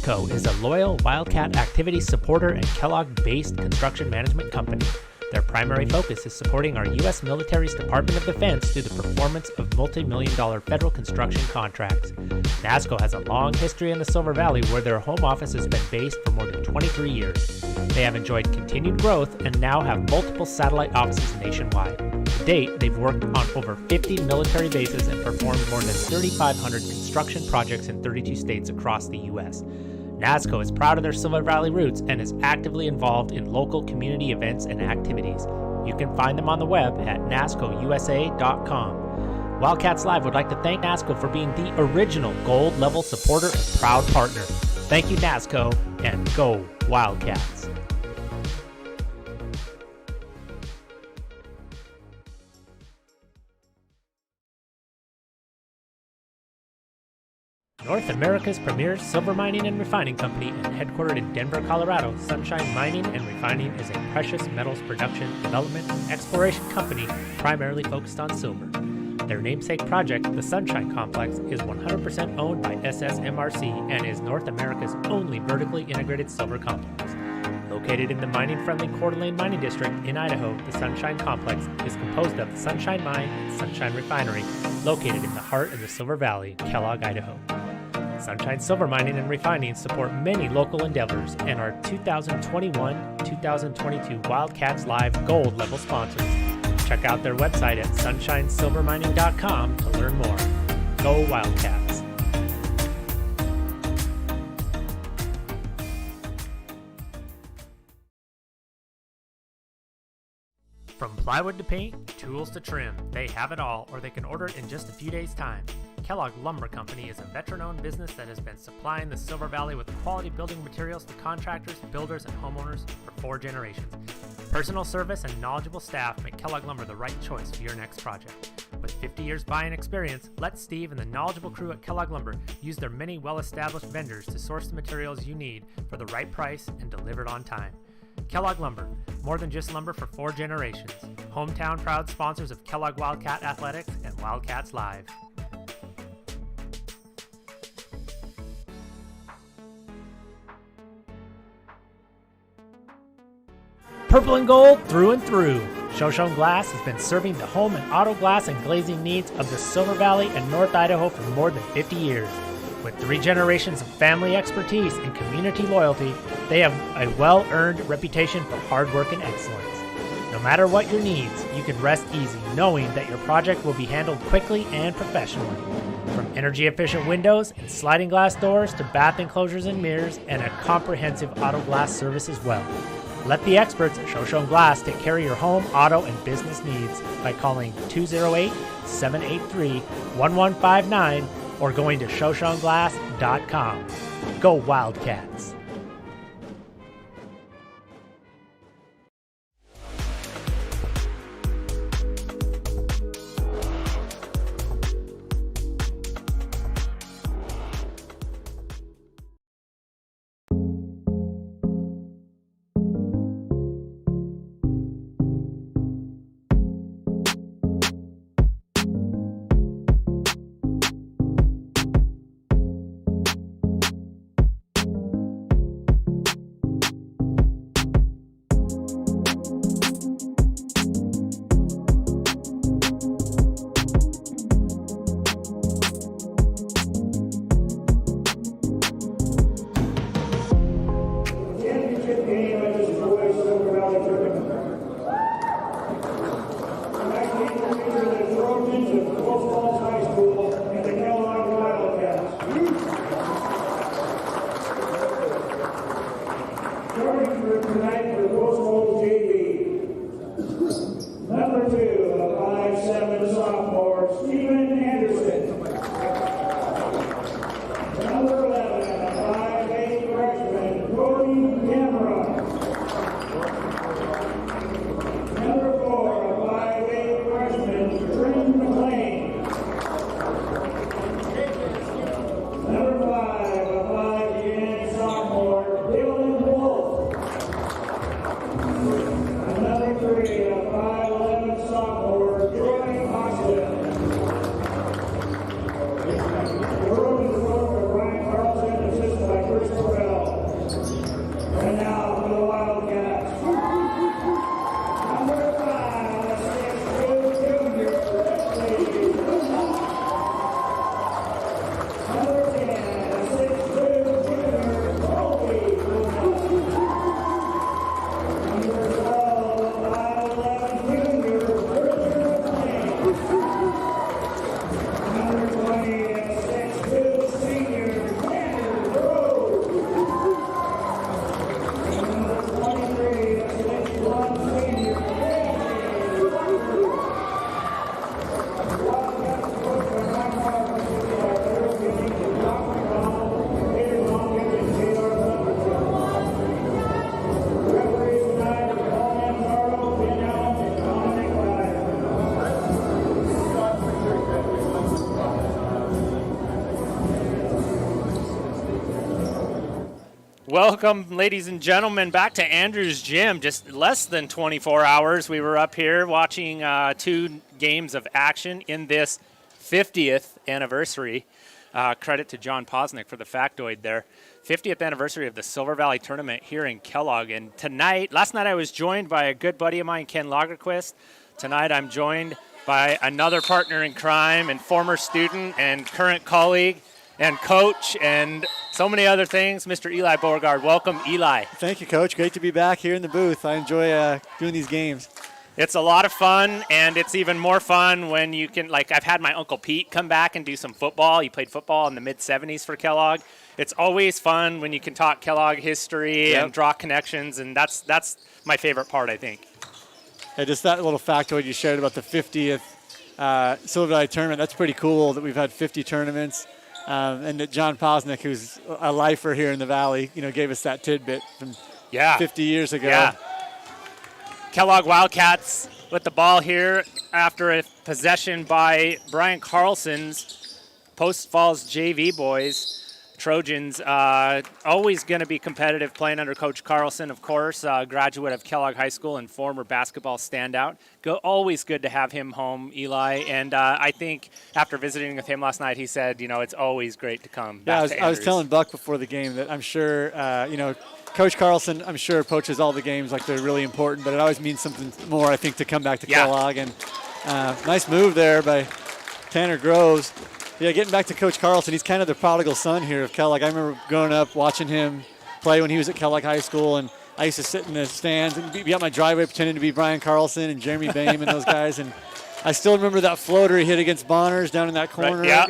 NASCO is a loyal Wildcat activity supporter and Kellogg-based construction management company. Their primary focus is supporting our U.S. military's Department of Defense through the performance of multi-million-dollar federal construction contracts. NASCO has a long history in the Silver Valley where their home office has been based for more than 23 years. They have enjoyed continued growth and now have multiple satellite offices nationwide. To date, they've worked on over 50 military bases and performed more than 3,500 construction projects in 32 states across the U.S. NASCO is proud of their Silver Valley roots and is actively involved in local community events and activities. You can find them on the web at nascousa.com. Wildcats Live would like to thank NASCO for being the original gold level supporter and proud partner. Thank you, NASCO, and go Wildcats! North America's premier silver mining and refining company and headquartered in Denver, Colorado, Sunshine Mining and Refining is a precious metals production, development, and exploration company primarily focused on silver. Their namesake project, the Sunshine Complex, is 100% owned by SSMRC and is North America's only vertically integrated silver complex. Located in the mining-friendly Coeur d'Alene Mining District in Idaho, the Sunshine Complex is composed of the Sunshine Mine and Sunshine Refinery, located in the heart of the Silver Valley, Kellogg, Idaho. Sunshine Silver Mining and Refining support many local endeavors and are 2021-2022 Wildcats Live Gold level sponsors. Check out their website at sunshinesilvermining.com to learn more. Go Wildcats! From plywood to paint, tools to trim, they have it all, or they can order it in just a few days' time. Kellogg Lumber Company is a veteran-owned business that has been supplying the Silver Valley with quality building materials to contractors, builders, and homeowners for 4 generations. Personal service and knowledgeable staff make Kellogg Lumber the right choice for your next project. With 50 years buying experience, let Steve and the knowledgeable crew at Kellogg Lumber use their many well-established vendors to source the materials you need for the right price and delivered on time. Kellogg Lumber, more than just lumber for 4 generations. Hometown proud sponsors of Kellogg Wildcat Athletics and Wildcats Live. Purple and gold through and through. Shoshone Glass has been serving the home and auto glass and glazing needs of the Silver Valley and North Idaho for more than 50 years. With 3 generations of family expertise and community loyalty, they have a well-earned reputation for hard work and excellence. No matter what your needs, you can rest easy knowing that your project will be handled quickly and professionally. From energy-efficient windows and sliding glass doors to bath enclosures and mirrors and a comprehensive auto glass service as well. Let the experts at Shoshone Glass take care of your home, auto, and business needs by calling 208-783-1159 or going to shoshoneglass.com. Go Wildcats! Welcome, ladies and gentlemen, back to Andrews Gym. Just less than 24 hours, we were up here watching 2 games of action in this 50th anniversary. Credit to John Posnick for the factoid there. 50th anniversary of the Silver Valley Tournament here in Kellogg. And last night I was joined by a good buddy of mine, Ken Lagerquist. Tonight I'm joined by another partner in crime and former student and current colleague and coach and so many other things, Mr. Eli Beauregard. Welcome, Eli. Thank you, Coach. Great to be back here in the booth. I enjoy doing these games. It's a lot of fun, and it's even more fun when you can, like, I've had my Uncle Pete come back and do some football. He played football in the mid-'70s for Kellogg. It's always fun when you can talk Kellogg history and draw connections, and that's my favorite part, I think. Yeah, just that little factoid you shared about the 50th Silver Valley Tournament. That's pretty cool that we've had 50 tournaments. And that John Posnick, who's a lifer here in the Valley, gave us that tidbit from 50 years ago. Yeah. Kellogg Wildcats with the ball here after a possession by Brian Carlson's Post Falls JV boys. Trojans always going to be competitive playing under Coach Carlson, of course, graduate of Kellogg High School and former basketball standout. Always good to have him home, Eli. And I think after visiting with him last night, he said, it's always great to come back to I was telling Buck before the game that I'm sure, Coach Carlson, I'm sure, approaches all the games like they're really important, but it always means something more, I think, to come back to Kellogg. And nice move there by Tanner Groves. Yeah, getting back to Coach Carlson, he's kind of the prodigal son here of Kellogg. I remember growing up watching him play when he was at Kellogg High School, and I used to sit in the stands and be out my driveway pretending to be Brian Carlson and Jeremy Boehm and those guys. And I still remember that floater he hit against Bonners down in that corner. Right.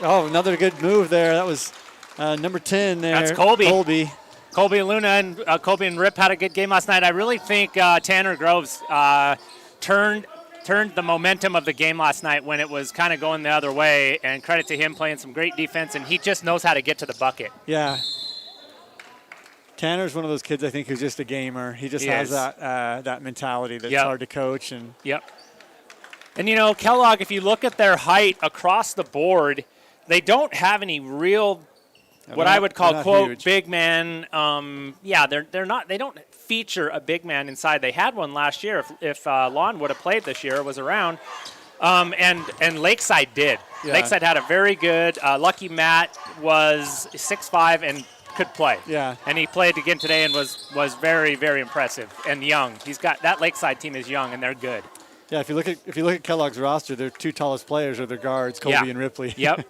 Another good move there. That was number 10 there. That's Colby. Colby Luna and Colby and Rip had a good game last night. I really think Tanner Groves turned the momentum of the game last night when it was kind of going the other way, and credit to him playing some great defense, and he just knows how to get to the bucket. Yeah. Tanner's one of those kids, I think, who's just a gamer. He just has that mentality that's hard to coach. And And, Kellogg, if you look at their height across the board, they don't have any real I would call, quote, huge big man. They're not. They don't feature a big man inside. They had one last year. If Lon would have played this year, was around, and Lakeside did. Yeah. Lakeside had a very good. Lucky Matt was 6'5" and could play. Yeah. And he played again today and was very, very impressive and young. He's got that Lakeside team is young and they're good. Yeah. If you look at Kellogg's roster, their 2 tallest players are their guards, Colby and Ripley. Yep.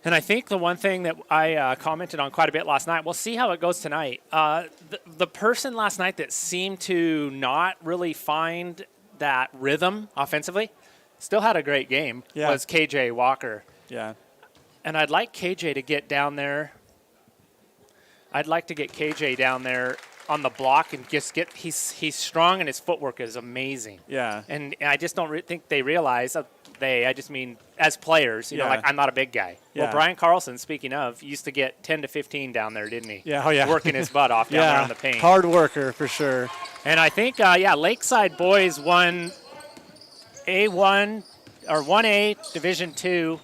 And I think the one thing that I commented on quite a bit last night, we'll see how it goes tonight. The person last night that seemed to not really find that rhythm offensively, still had a great game, was KJ Walker. Yeah. And I'd like KJ to get down there. I'd like to get KJ down there on the block and just get – he's strong and his footwork is amazing. Yeah. And I just don't think they realize – I just mean as players, like I'm not a big guy. Yeah. Well, Brian Carlson, speaking of, used to get 10 to 15 down there, didn't he? Yeah, working his butt off down there on the paint. Hard worker for sure. And I think, Lakeside boys won A1 or 1A Division II.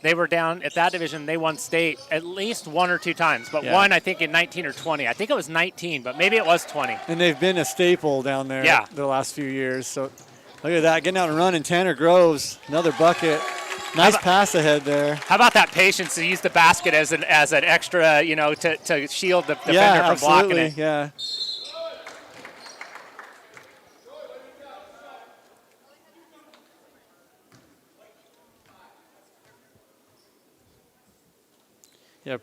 They were down at that division. They won state at least 1 or 2 times, but one I think in 19 or 20. I think it was 19, but maybe it was 20. And they've been a staple down there the last few years. So. Look at that, getting out and running. Tanner Groves, another bucket. Nice pass ahead there. How about that patience to use the basket as an extra, to shield the defender from blocking it? Yeah. Yeah,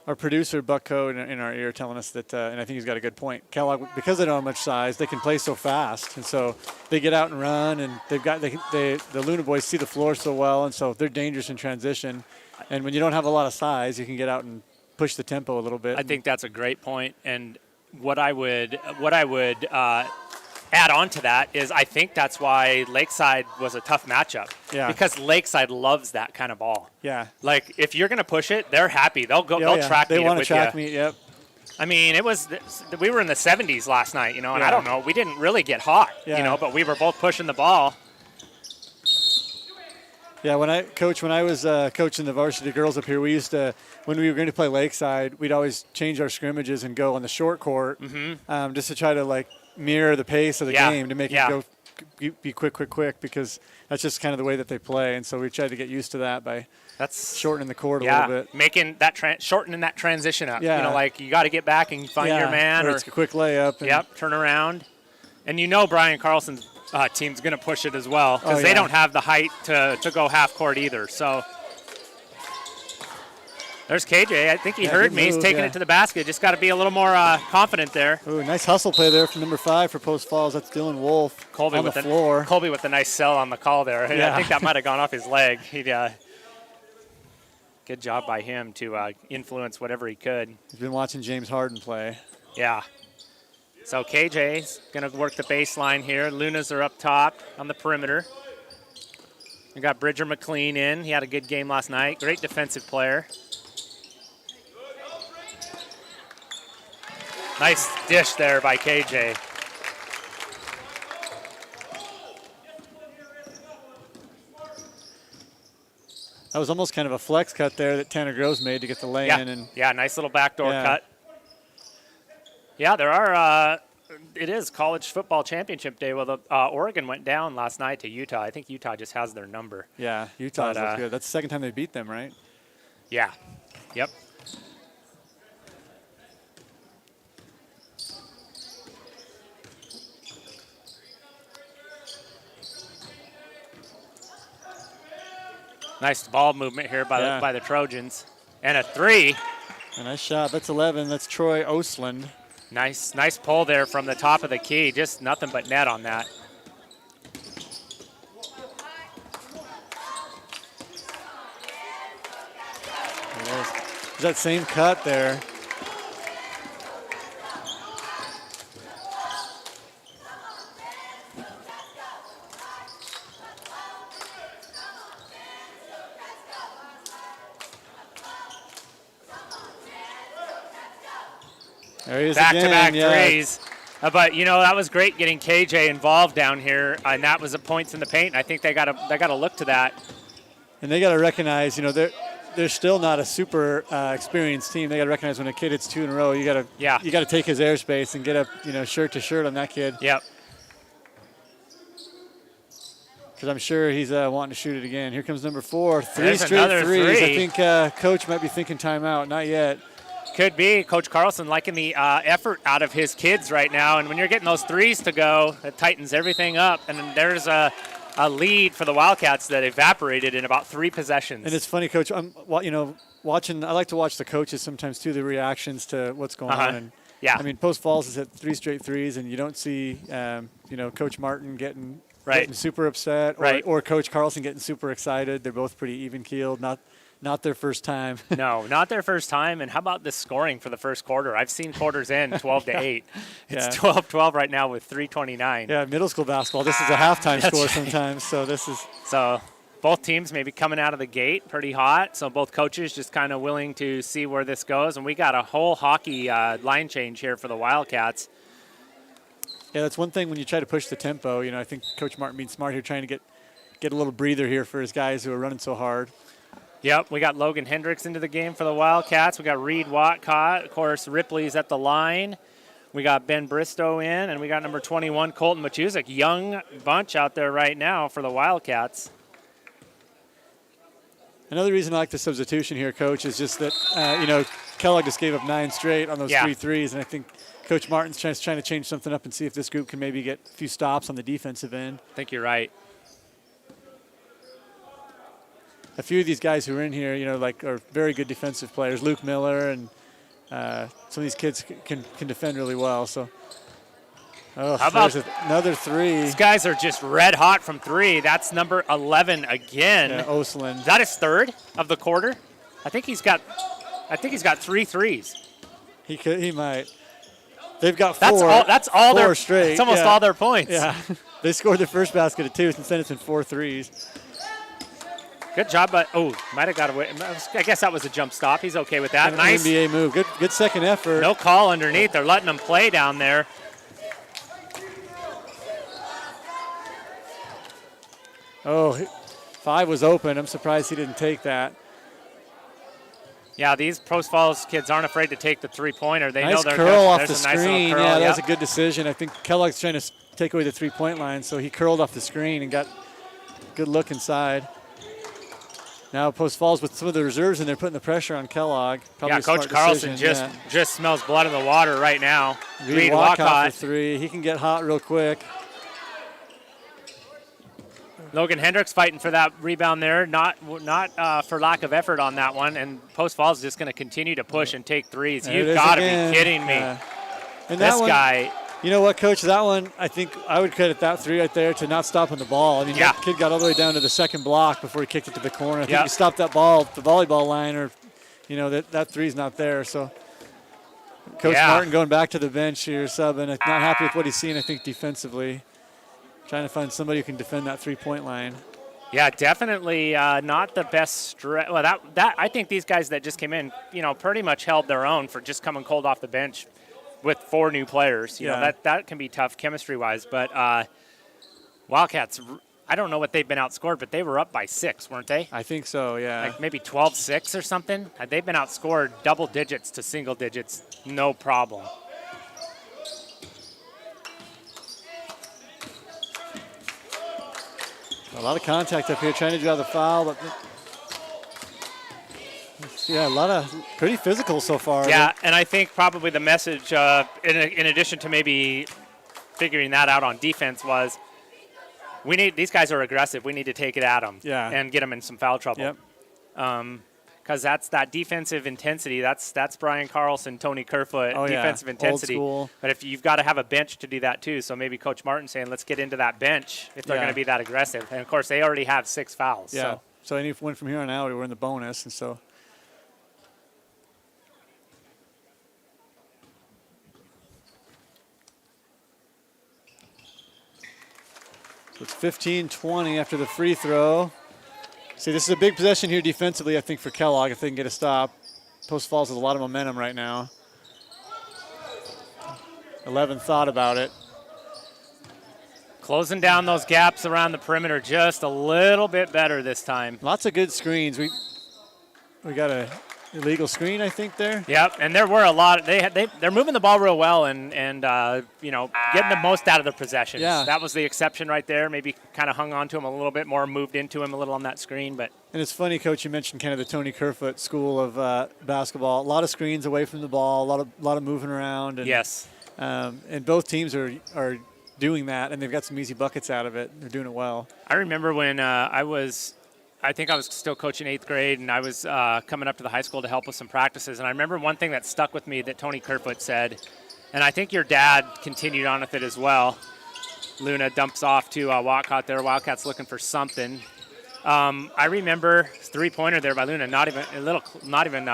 our producer, Buck Coe, in our ear telling us that, and I think he's got a good point, Kellogg, because they don't have much size, they can play so fast. And so they get out and run, and the Luna boys see the floor so well, and so they're dangerous in transition. And when you don't have a lot of size, you can get out and push the tempo a little bit. I think that's a great point. And what I would add on to that is I think that's why Lakeside was a tough matchup. Yeah. Because Lakeside loves that kind of ball. Yeah. Like, if you're going to push it, they're happy. They'll go. They'll track meet it with you. They want to track meet, yep. I mean, we were in the 70s last night, and I don't know. We didn't really get hot, but we were both pushing the ball. Yeah, when I was coaching the varsity girls up here, we used to, when we were going to play Lakeside, we'd always change our scrimmages and go on the short court, just to try to like mirror the pace of the game to make it go be quick, because that's just kind of the way that they play. And so we tried to get used to that by shortening the court a little bit. Making that shortening that transition up. Yeah. You know, like you got to get back and find your man. Or it's a quick layup. Turn around. And you know Brian Carlson's team's going to push it as well because they don't have the height to go half court either. So there's KJ. I think he heard me. He's taking it to the basket. Just got to be a little more confident there. Ooh, nice hustle play there from number 5 for Post Falls. That's Dylan Wolf on the floor. Colby with the nice sell on the call there. Yeah. I think that might have gone off his leg. Good job by him to influence whatever he could. He's been watching James Harden play. Yeah. So KJ's going to work the baseline here. Lunas are up top on the perimeter. We got Bridger McLean in. He had a good game last night. Great defensive player. Nice dish there by KJ. That was almost kind of a flex cut there that Tanner Groves made to get the lay-in. Yeah, nice little backdoor cut. Yeah, there are. It is college football championship day. Well, Oregon went down last night to Utah. I think Utah just has their number. Yeah, Utah's good. That's the second time they beat them, right? Yeah. Yep. Nice ball movement here by the Trojans. And a 3. A nice shot. That's 11. That's Troy Osland. Nice pull there from the top of the key. Just nothing but net on that. There's that same cut there. There he is back-to-back threes. But you know that was great getting KJ involved down here, and that was the points in the paint. I think they got to look to that. And they got to recognize, you know, they're still not a super experienced team. They got to recognize when a kid hits 2 in a row, you got to take his airspace and get up, you know, shirt to shirt on that kid. Yep. Because I'm sure he's wanting to shoot it again. Here comes number 4. 3 There's straight threes. I think Coach might be thinking timeout. Not yet. Could be. Coach Carlson liking the effort out of his kids right now. And when you're getting those threes to go, it tightens everything up. And then there's a lead for the Wildcats that evaporated in about 3 possessions. And it's funny, Coach, I'm watching. I like to watch the coaches sometimes, too, the reactions to what's going on. And yeah. I mean, Post Falls has hit 3 straight threes, and you don't see, Coach Martin getting super upset or Coach Carlson getting super excited. They're both pretty even-keeled. Not their first time. No, not their first time. And how about the scoring for the first quarter? I've seen quarters end 12-8. It's 12-12 right now with 3:29. Yeah, middle school basketball. This is a halftime score sometimes. So both teams maybe coming out of the gate pretty hot. So both coaches just kind of willing to see where this goes. And we got a whole hockey line change here for the Wildcats. Yeah, that's one thing when you try to push the tempo. You know, I think Coach Martin being smart here, trying to get a little breather here for his guys who are running so hard. Yep, we got Logan Hendricks into the game for the Wildcats. We got Reed Watcott. Of course, Ripley's at the line. We got Ben Bristow in, and we got number 21, Colton Machuzik. Young bunch out there right now for the Wildcats. Another reason I like the substitution here, Coach, is just that, Kellogg just gave up 9 straight on those 3 threes, and I think Coach Martin's trying to change something up and see if this group can maybe get a few stops on the defensive end. I think you're right. A few of these guys who are in here, are very good defensive players. Luke Miller and some of these kids can defend really well. So, how about another 3? These guys are just red hot from 3. That's number 11 again. Yeah, Osland. Is that his 3rd of the quarter? I think he's got 3 threes. He might. They've got 4. That's all 4 straight. It's almost all their points. Yeah, they scored their first basket at 2. Since then, it's been 4 threes. Good job, but might have got away. I guess that was a jump stop. He's okay with that. Nice NBA move. Good second effort. No call underneath. They're letting him play down there. Oh, 5 was open. I'm surprised he didn't take that. Yeah, these Post Falls kids aren't afraid to take the three-pointer. They know Nice they're curl off the There's a nice screen. little curl. Yeah, that was a good decision. I think Kellogg's trying to take away the three-point line, so he curled off the screen and got a good look inside. Now Post Falls with some of the reserves in there putting the pressure on Kellogg. Probably yeah, Coach Carlson just smells blood in the water right now. Reed Walcott for 3. He can get hot real quick. Logan Hendricks fighting for that rebound there, not for lack of effort on that one. And Post Falls is just going to continue to push and take threes. You've got to be kidding me. And this guy. You know what, Coach? That one, I think I would credit that 3 right there to not stopping the ball. I mean, that kid got all the way down to the second block before he kicked it to the corner. I think he stopped that ball at the volleyball line, or, that 3's not there. So Coach Martin going back to the bench here, subbing. Not happy with what he's seeing, I think, defensively. Trying to find somebody who can defend that three-point line. Yeah, definitely not the best stretch. Well, that I think these guys that just came in, pretty much held their own for just coming cold off the bench with 4 new players. You know, that can be tough chemistry-wise. But Wildcats, I don't know what they've been outscored, but they were up by 6, weren't they? I think so, yeah. Like maybe 12-6 or something. They've been outscored double digits to single digits, no problem. A lot of contact up here, trying to draw the foul, but a lot of pretty physical so far. Yeah, and I think probably the message, in addition to maybe figuring that out on defense, was these guys are aggressive. We need to take it at them and get them in some foul trouble. Yep. Because that's that defensive intensity. That's Brian Carlson, Tony Kerfoot, defensive intensity. Old school. But if you've got to have a bench to do that too, so maybe Coach Martin saying, let's get into that bench if they're going to be that aggressive. And of course, they already have 6 fouls. Yeah. So any win from here on out, we're in the bonus, and so. It's 15-20 after the free throw. See, this is a big possession here defensively, I think, for Kellogg if they can get a stop. Post Falls has a lot of momentum right now. 11 thought about it. Closing down those gaps around the perimeter just a little bit better this time. Lots of good screens. We got a illegal screen, I think, there. Yep, and there were a lot. They're moving the ball real well and getting the most out of their possessions. Yeah. That was the exception right there. Maybe kind of hung on to him a little bit more, moved into him a little on that screen. But and it's funny, Coach, you mentioned kind of the Tony Kerfoot school of basketball. A lot of screens away from the ball, a lot of moving around. And, yes. And both teams are doing that, and they've got some easy buckets out of it. They're doing it well. I remember when I think I was still coaching 8th grade, and I was coming up to the high school to help with some practices. And I remember one thing that stuck with me that Tony Kerfoot said, and I think your dad continued on with it as well. Luna dumps off to Walcott there. Wildcat's looking for something. I remember three-pointer there by Luna. It might have been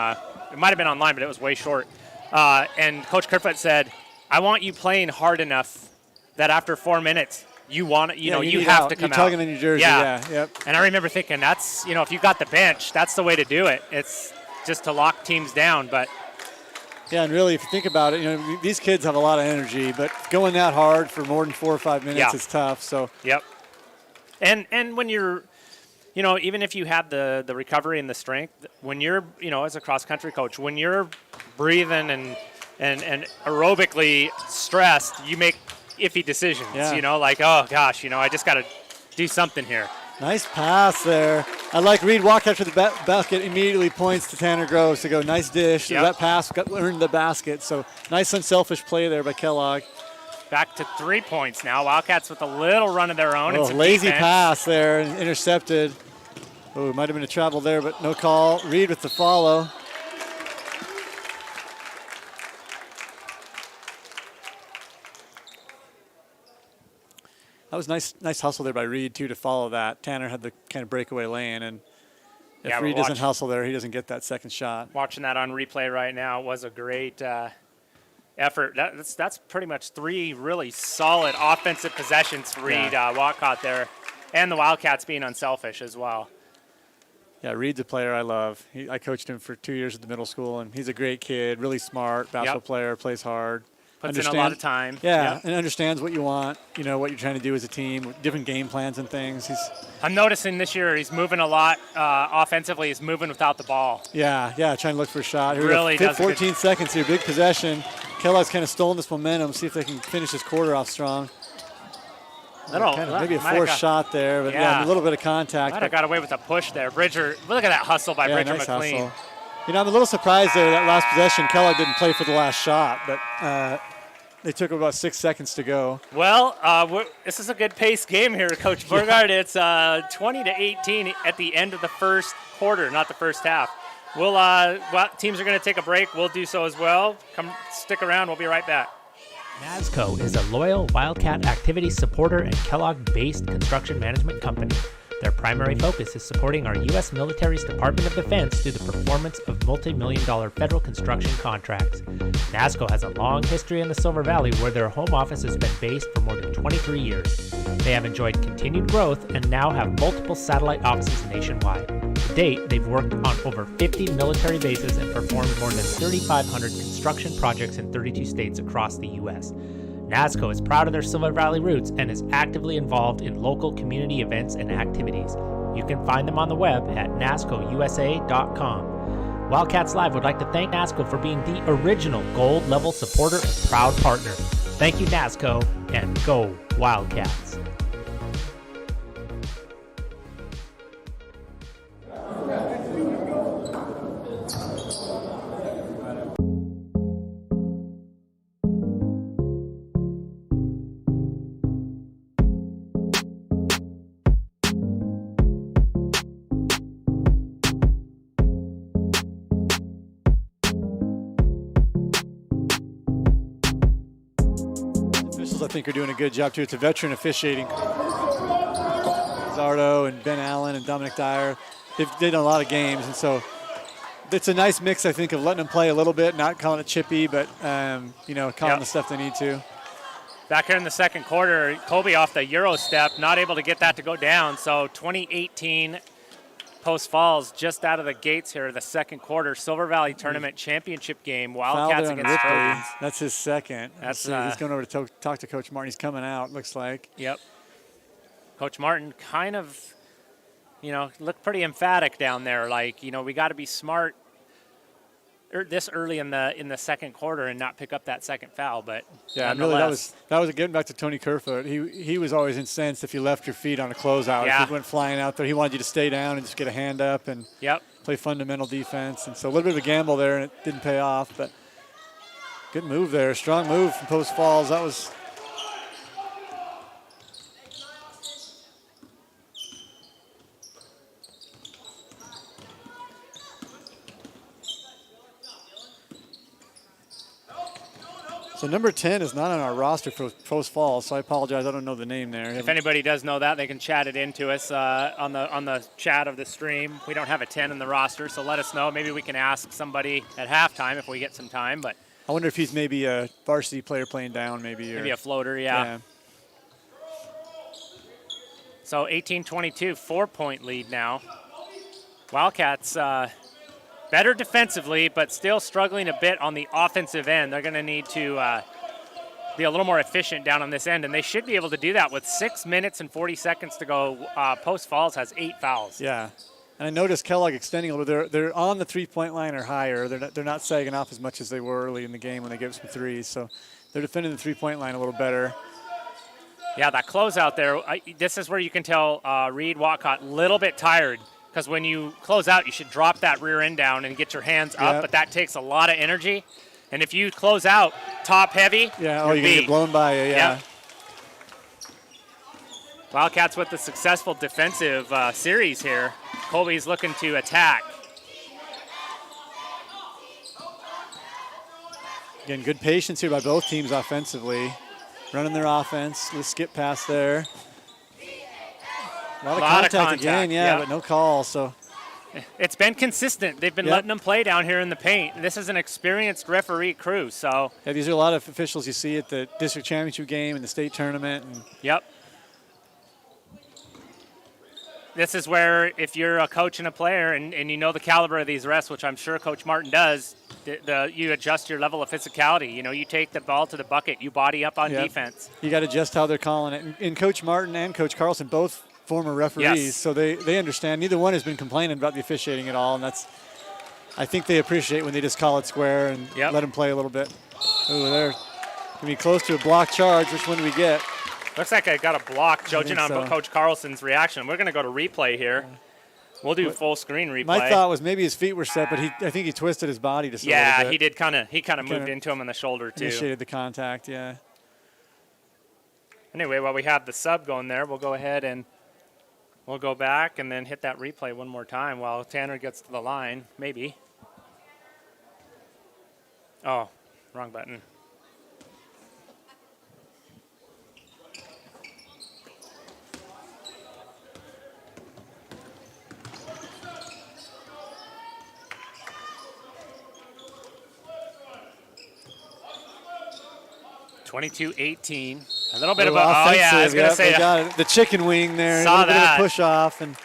online, but it was way short. And Coach Kerfoot said, "I want you playing hard enough that after 4 minutes." You want it, you have to come out. You're tugging in your jersey, yeah. Yep. And I remember thinking, that's, if you've got the bench, that's the way to do it. It's just to lock teams down, but. Yeah, and really, if you think about it, these kids have a lot of energy, but going that hard for more than 4 or 5 minutes is tough, so. Yep. And when you're, even if you have the recovery and the strength, when you're, as a cross-country coach, when you're breathing and aerobically stressed, you make iffy decisions, like, oh gosh, I just got to do something here. Nice pass there. I like Reed walk after the basket, immediately points to Tanner Groves to go, nice dish. Yep. So that pass earned the basket. So nice unselfish play there by Kellogg. Back to 3 points now. Wildcats with a little run of their own. Oh, lazy pass there and intercepted. Oh, might have been a travel there, but no call. Reed with the follow. That was nice hustle there by Reed, too, to follow that. Tanner had the kind of breakaway lane, and if Reed doesn't hustle there, he doesn't get that second shot. Watching that on replay right now, it was a great effort. That's pretty much 3 really solid offensive possessions for Reed, Walcott there, and the Wildcats being unselfish as well. Yeah, Reed's a player I love. I coached him for 2 years at the middle school, and he's a great kid, really smart, basketball player, plays hard. Puts in a lot of time. Yeah, and understands what you want, what you're trying to do as a team, different game plans and things. I'm noticing this year he's moving a lot offensively. He's moving without the ball. Yeah, trying to look for a shot. Here really does 14 seconds here, big possession. Kellogg's kind of stolen this momentum. See if they can finish this quarter off strong. Maybe a forced shot there, but a little bit of contact. Might have got away with a push there. Bridger, look at that hustle by Bridger nice McLean. Hustle. I'm a little surprised there that last possession, Kellogg didn't play for the last shot, but they took about 6 seconds to go. Well, this is a good pace game here, Coach Burgard. It's 20-18 at the end of the first quarter, not the first half. Teams are going to take a break. We'll do so as well. Come stick around. We'll be right back. NASCO is a loyal Wildcat activity supporter and Kellogg-based construction management company. Their primary focus is supporting our U.S. military's Department of Defense through the performance of multi-million-dollar federal construction contracts. NASCO has a long history in the Silver Valley where their home office has been based for more than 23 years. They have enjoyed continued growth and now have multiple satellite offices nationwide. To date, they've worked on over 50 military bases and performed more than 3,500 construction projects in 32 states across the U.S. NASCO is proud of their Silver Valley roots and is actively involved in local community events and activities. You can find them on the web at nascousa.com. Wildcats Live would like to thank NASCO for being the original gold-level supporter and proud partner. Thank you, NASCO, and go Wildcats. I think are doing a good job too. It's a veteran officiating. Zardo and Ben Allen and Dominic Dyer, they've done a lot of games, and so it's a nice mix, I think, of letting them play a little bit, not calling it chippy, but calling the stuff they need to. Back here in the second quarter, Colby off the Euro step, not able to get that to go down. So 2018 Post Falls just out of the gates here, the second quarter, Silver Valley Tournament Championship game, Wildcats against Trojans. That's his second. He's going over to talk to Coach Martin. He's coming out, looks like. Yep. Coach Martin kind of, looked pretty emphatic down there. Like, we got to be smart this early in the second quarter and not pick up that second foul. But yeah, really, that was getting back to Tony Kerfoot. He was always incensed if you left your feet on a closeout. Yeah. If you went flying out there, he wanted you to stay down and just get a hand up and play fundamental defense. And so a little bit of a gamble there, and it didn't pay off. But good move there, strong move from Post Falls. That was. So number 10 is not on our roster for Post Falls, so I apologize. I don't know the name there. If anybody does know that, they can chat it into us on the chat of the stream. We don't have a 10 in the roster, so let us know. Maybe we can ask somebody at halftime if we get some time. But I wonder if he's maybe a varsity player playing down, maybe a floater, yeah. So 18-22, 4-point lead now. Wildcats. Better defensively, but still struggling a bit on the offensive end. They're going to need to be a little more efficient down on this end, and they should be able to do that with 6 minutes and 40 seconds to go. Post Falls has 8 fouls. Yeah, and I noticed Kellogg extending a little bit. They're on the three-point line or higher. They're not sagging off as much as they were early in the game when they gave some threes, so they're defending the three-point line a little better. Yeah, that closeout there, this is where you can tell Reed Watcott a little bit tired. Because when you close out, you should drop that rear end down and get your hands up, but that takes a lot of energy. And if you close out top heavy, you're going to get blown by you, yeah. Wildcats with the successful defensive series here. Colby's looking to attack. Again, good patience here by both teams offensively. Running their offense, let's skip past there. A lot of contact again, but no call. So it's been consistent. They've been letting them play down here in the paint. This is an experienced referee crew. So these are a lot of officials you see at the district championship game and the state tournament. And this is where if you're a coach and a player and you know the caliber of these refs, which I'm sure Coach Martin does, you adjust your level of physicality. You take the ball to the bucket, you body up on defense. You got to adjust how they're calling it. And Coach Martin and Coach Carlson, both former referees, so they understand. Neither one has been complaining about the officiating at all, and I think they appreciate when they just call it square and let them play a little bit. Ooh, they're going to be close to a block charge. Which one do we get? Looks like I got a block, judging on Coach Carlson's reaction. We're going to go to replay here. We'll do full screen replay. My thought was maybe his feet were set, but I think he twisted his body just a little bit. Yeah, he did kind of moved into him on the shoulder too. Initiated the contact, yeah. Anyway, while we have the sub going there, we'll go ahead and we'll go back and then hit that replay one more time while Tanner gets to the line, maybe. Oh, wrong button. (22-18). A little bit of I was going to say got it. The chicken wing there. Saw a little that. Bit of push off and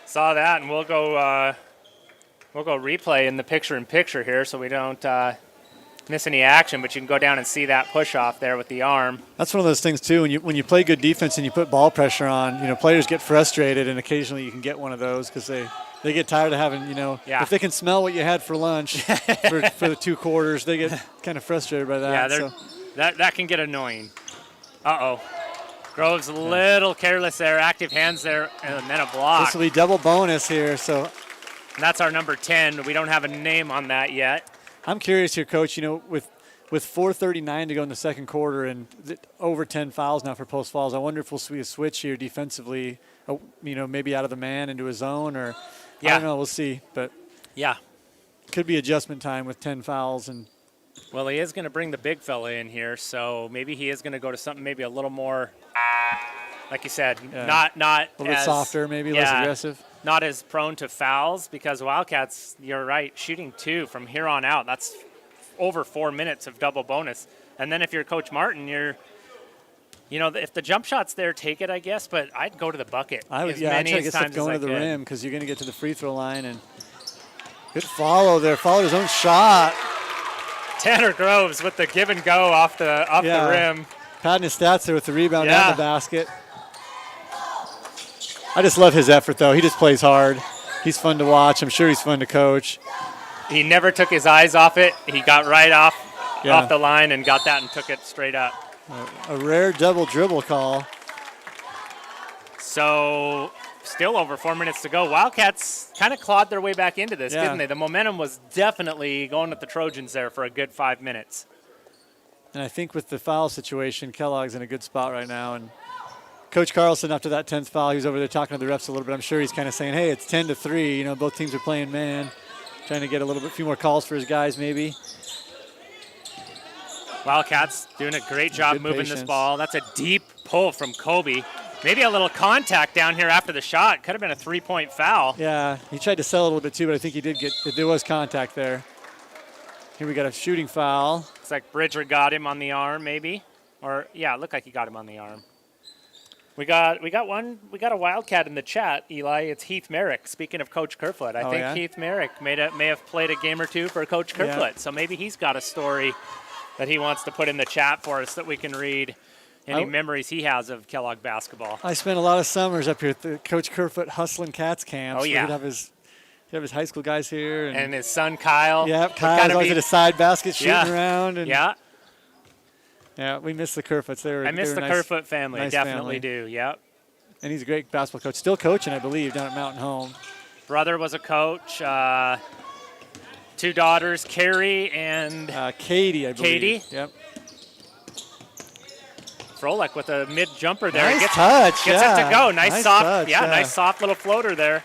saw that, and we'll go replay in the picture-in-picture here, so we don't miss any action. But you can go down and see that push off there with the arm. That's one of those things too. When you play good defense and you put ball pressure on, players get frustrated, and occasionally you can get one of those because they get tired of having, if they can smell what you had for lunch for the 2 quarters, they get kind of frustrated by that. Yeah, that can get annoying. Uh-oh. Groves a little careless there, active hands there, and then a block. This will be double bonus here. So and that's our number 10. We don't have a name on that yet. I'm curious here, Coach, with 4:39 to go in the second quarter and over 10 fouls now for post fouls, I wonder if we'll see a switch here defensively, maybe out of the man into a zone or I don't know. We'll see. But could be adjustment time with 10 fouls. Well, he is going to bring the big fella in here, so maybe he is going to go to something maybe a little more, like you said, not a little bit softer, maybe less aggressive. Not as prone to fouls because Wildcats, you're right, shooting 2 from here on out. That's over 4 minutes of double bonus. And then if you're Coach Martin, if the jump shot's there, take it, I guess, but I'd go to the bucket. I'd try to get stuff going to the rim because you're going to get to the free throw line. And good follow there. Followed his own shot. Tanner Groves with the give and go off the rim. Padding his stats there with the rebound and the basket. I just love his effort, though. He just plays hard. He's fun to watch. I'm sure he's fun to coach. He never took his eyes off it. He got right off the line and got that and took it straight up. A rare double dribble call. So still over 4 minutes to go. Wildcats kind of clawed their way back into this, didn't they? The momentum was definitely going with the Trojans there for a good 5 minutes. And I think with the foul situation, Kellogg's in a good spot right now. And Coach Carlson, after that 10th foul, he was over there talking to the refs a little bit. I'm sure he's kind of saying, hey, it's 10-3. Both teams are playing man. Trying to get a few more calls for his guys maybe. Wildcats doing a great job moving this ball. That's a deep pull from Kobe. Maybe a little contact down here after the shot. Could have been a 3-point foul. Yeah, he tried to sell a little bit too, but I think he did there was contact there. Here we got a shooting foul. Looks like Bridger got him on the arm maybe. Or, it looked like he got him on the arm. We got a Wildcat in the chat, Eli. It's Heath Merrick. Speaking of Coach Kerfoot, I think Heath Merrick may have played a game or two for Coach Kerfoot. So maybe he's got a story that he wants to put in the chat for us that we can read. Any memories he has of Kellogg basketball. I spent a lot of summers up here at the Coach Kerfoot Hustlin' Cats camps. Oh, yeah. He'd have his high school guys here. And his son, Kyle. Yeah, Kyle's always at a side basket shooting around. And yeah, we miss the Kerfoots. I miss the Kerfoot family. Nice Definitely family. do, yep. And he's a great basketball coach. Still coaching, I believe, down at Mountain Home. Brother was a coach. 2 daughters, Carrie and Katie, I believe. Katie. Yep. Froelich with a mid jumper there. Nice touch. Gets it to go. Nice soft. Touch, nice soft little floater there.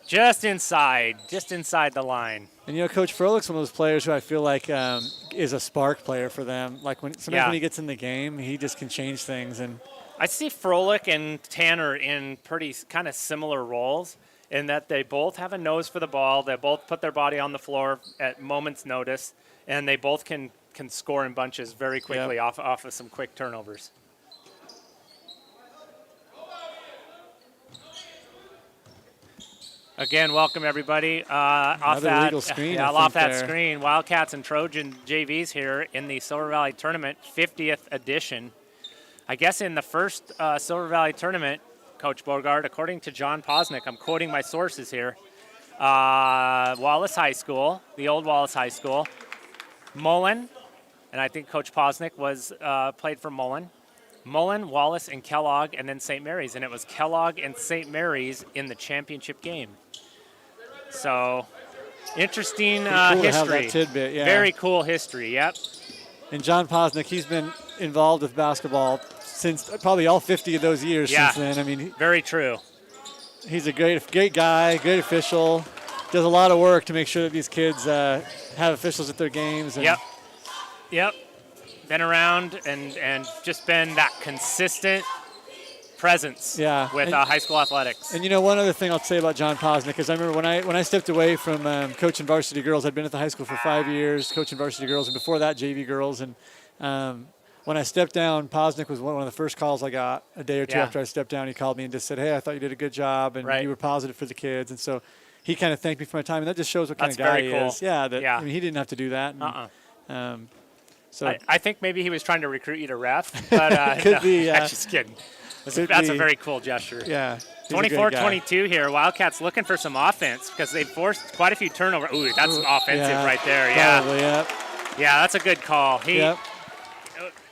Just inside the line. And Coach Froelich's one of those players who I feel like is a spark player for them. Like sometimes when he gets in the game, he just can change things. And I see Froelich and Tanner in pretty kind of similar roles in that they both have a nose for the ball. They both put their body on the floor at moment's notice, and they both can score in bunches very quickly off of some quick turnovers. Again, welcome everybody. Off that screen, Wildcats and Trojan JVs here in the Silver Valley Tournament 50th edition. I guess in the first Silver Valley Tournament, Coach Bogart, according to John Posnick, I'm quoting my sources here, Wallace High School, the old Wallace High School, Mullen, and I think Coach Posnick was played for Mullen, Wallace, and Kellogg, and then St. Mary's, and it was Kellogg and St. Mary's in the championship game. So, interesting cool to history. have that tidbit, yeah. Very cool history, yep. And John Posnick, he's been involved with basketball since probably all 50 of those years since then. I mean, very true. He's a great guy, great official. Does a lot of work to make sure that these kids have officials at their games. And Yep. Been around and just been that consistent presence with high school athletics. And one other thing I'll say about John Posnick is I remember when I stepped away from coaching varsity girls, I'd been at the high school for 5 years coaching varsity girls, and before that JV girls. And when I stepped down, Posnick was one of the first calls I got a day or two after I stepped down. He called me and just said, "Hey, I thought you did a good job, and you were positive for the kids." And so he kind of thanked me for my time, and that just shows what kind of guy he is. Yeah, I mean, he didn't have to do that. And, so I think maybe he was trying to recruit you to ref, but could be. I'm just kidding. That's a very cool gesture. Yeah. 24-22 here. Wildcats looking for some offense because they forced quite a few turnovers. Ooh, that's offensive right there. Probably, yeah, that's a good call. He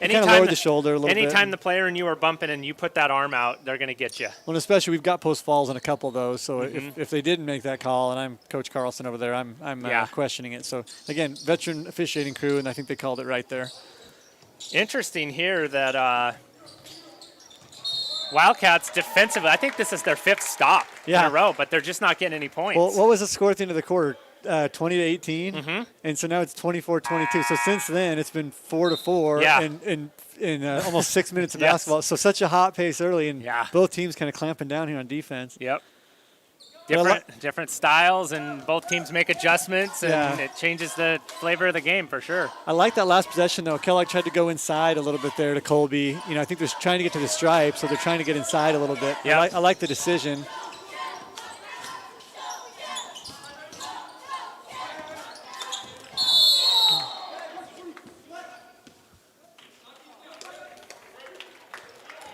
kind of lowered the shoulder a little bit. Anytime the player and you are bumping and you put that arm out, they're going to get you. Well, especially we've got post falls on a couple of those. So if they didn't make that call, and I'm Coach Carlson over there, I'm questioning it. So, again, veteran officiating crew, and I think they called it right there. Interesting here that Wildcats defensively, I think this is their 5th stop in a row, but they're just not getting any points. Well, what was the score at the end of the quarter? 20-18, and so now it's 24-22. So since then, it's been 4-4 in almost 6 minutes of basketball. So such a hot pace early, and both teams kind of clamping down here on defense. Yep. Different styles, and both teams make adjustments, and it changes the flavor of the game for sure. I like that last possession, though. Kellogg tried to go inside a little bit there to Colby. I think they're trying to get to the stripe, so they're trying to get inside a little bit. Yep. I like the decision.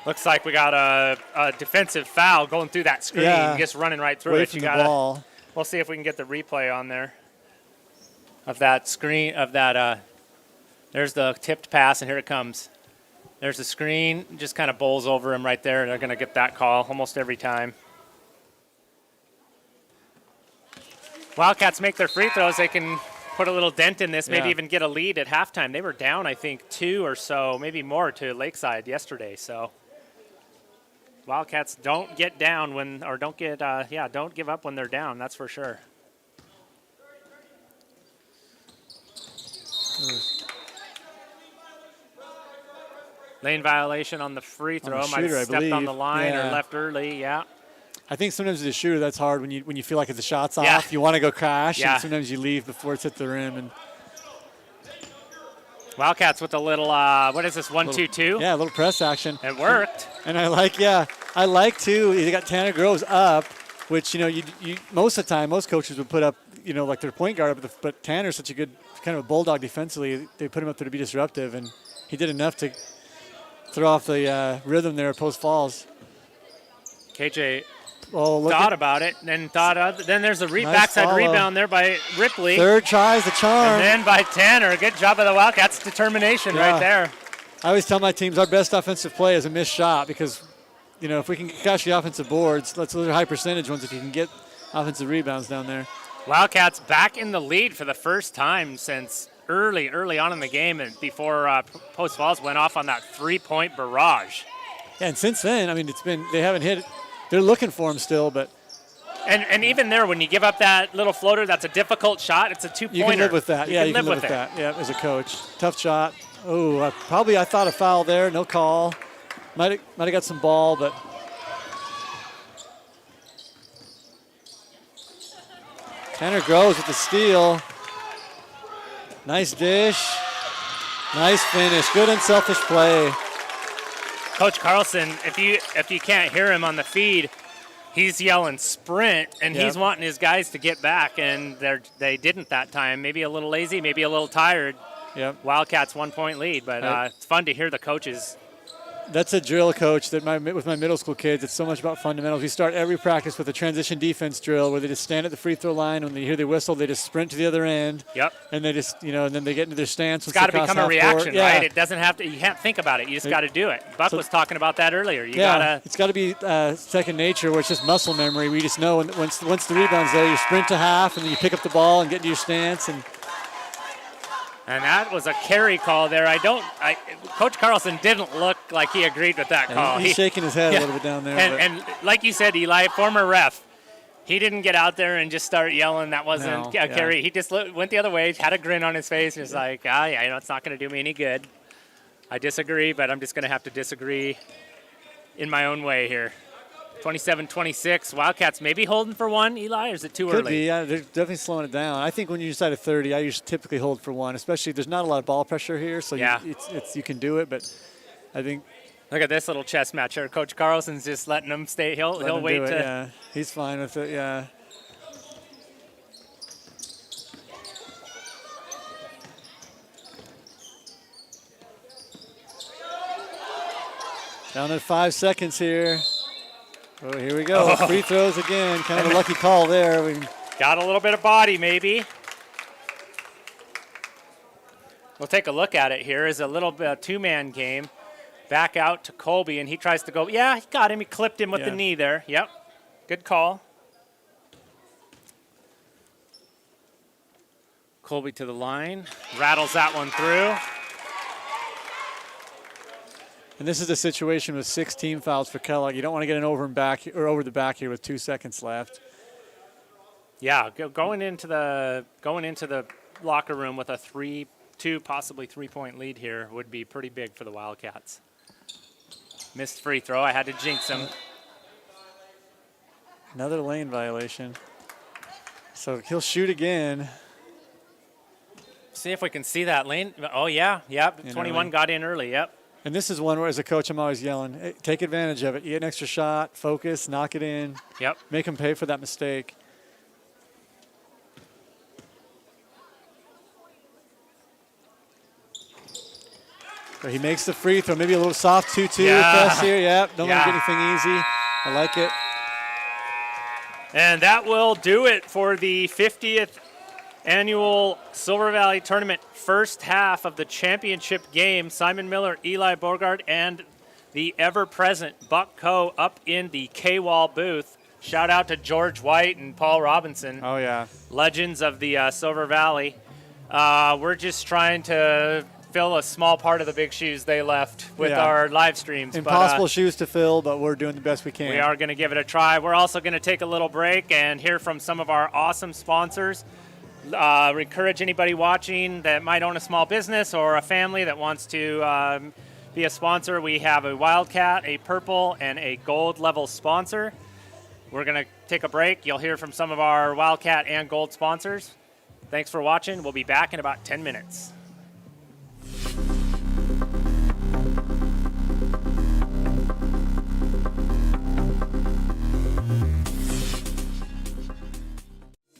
Looks like we got a defensive foul going through that screen, just running right through it. You got the ball. We'll see if we can get the replay on there of that screen of that. There's the tipped pass, and here it comes. There's the screen, just kind of bowls over him right there, and they're going to get that call almost every time. Wildcats make their free throws. They can put a little dent in this, maybe even get a lead at halftime. They were down, I think, 2 or so, maybe more to Lakeside yesterday, so. Wildcats don't get down don't give up when they're down, that's for sure. Lane violation on the free throw. Might have stepped on the line or left early, I think sometimes as a shooter, that's hard when you feel like the shot's off. You want to go crash, and sometimes you leave before it's hit the rim. And Wildcats with a little, 1-2-2? Yeah, a little press action. It worked. And I like too. They got Tanner Groves up, which you most of the time most coaches would put up like their point guard up, but Tanner's such a good kind of a bulldog defensively. They put him up there to be disruptive, and he did enough to throw off the rhythm there at post falls. KJ thought about it, and then there's a backside rebound there by Ripley. Third tries the charm. And then by Tanner. Good job of the Wildcats. Determination right there. I always tell my teams our best offensive play is a missed shot because, if we can catch the offensive boards, those are high percentage ones if you can get offensive rebounds down there. Wildcats back in the lead for the first time since early on in the game, and before Post Falls went off on that 3-point barrage. Yeah, and since then, they haven't hit it. They're looking for him still, but. And even there, when you give up that little floater, that's a difficult shot. It's a 2-pointer. You can live with that. You can live with that. Yeah, as a coach. Tough shot. Oh, I thought a foul there. No call. Might have got some ball, but. Tanner Groves with the steal. Nice dish. Nice finish. Good unselfish play. Coach Carlson, if you can't hear him on the feed, he's yelling sprint, and Yep. he's wanting his guys to get back, and they didn't that time. Maybe a little lazy, maybe a little tired. Yep. Wildcats 1-point lead, but it's fun to hear the coaches. That's a drill, coach, that with my middle school kids, it's so much about fundamentals. We start every practice with a transition defense drill where they just stand at the free throw line. When they hear the whistle, they just sprint to the other end. Yep. And they just, and then they get into their stance. It's got to become a reaction, yeah. right? It doesn't have to. You can't think about it. You just got to do it. Buck was talking about that earlier. It's got to be second nature, where it's just muscle memory. We just know once the rebound's there, you sprint to half, and then you pick up the ball and get into your stance. And that was a carry call there. Coach Carlson didn't look like he agreed with that call. He's shaking his head a little bit down there. And like you said, Eli, former ref, he didn't get out there and just start yelling. That wasn't a carry. He just went the other way, had a grin on his face, and was like, it's not going to do me any good. I disagree, but I'm just going to have to disagree in my own way here. 27-26, Wildcats maybe holding for one, Eli, or is it too early? Could be, yeah. They're definitely slowing it down. I think when you're inside of 30, I usually typically hold for one, especially there's not a lot of ball pressure here, so you can do it, but I think. Look at this little chess match here. Coach Carlson's just letting them stay. He'll wait to. Yeah, he's fine with it, yeah. Down to 5 seconds here. Oh, here we go. Free throws again. Kind of a lucky call there. Got a little bit of body, maybe. We'll take a look at it here. Is a little bit of two-man game. Back out to Colby, and he tries to go. Yeah, he got him. He clipped him with the knee there. Yep. Good call. Colby to the line. Rattles that one through. And this is a situation with 6 team fouls for Kellogg. You don't want to get an over the back here with 2 seconds left. Yeah, going into the locker room with a 3-2, possibly 3-point lead here would be pretty big for the Wildcats. Missed free throw. I had to jinx him. Another lane violation. So he'll shoot again. See if we can see that lane. Oh yeah. 21 got in early. Yep. And this is one where, as a coach, I'm always yelling, hey, take advantage of it. You get an extra shot, focus, knock it in. Yep. Make them pay for that mistake. So he makes the free throw. Maybe a little soft 2-2 press here. Yep. Don't want to get anything easy. I like it. And that will do it for the 50th annual Silver Valley Tournament first half of the championship game. Simon Miller, Eli Borgard, and the ever-present Buck Coe up in the K-Wall booth. Shout out to George White and Paul Robinson. Oh, yeah. Legends of the Silver Valley. We're just trying to fill a small part of the big shoes they left with our live streams. Impossible shoes to fill, but we're doing the best we can. We are going to give it a try. We're also going to take a little break and hear from some of our awesome sponsors. Encourage anybody watching that might own a small business or a family that wants to be a sponsor. We have a Wildcat, a purple, and a gold level sponsor. We're going to take a break. You'll hear from some of our Wildcat and gold sponsors. Thanks for watching. We'll be back in about 10 minutes.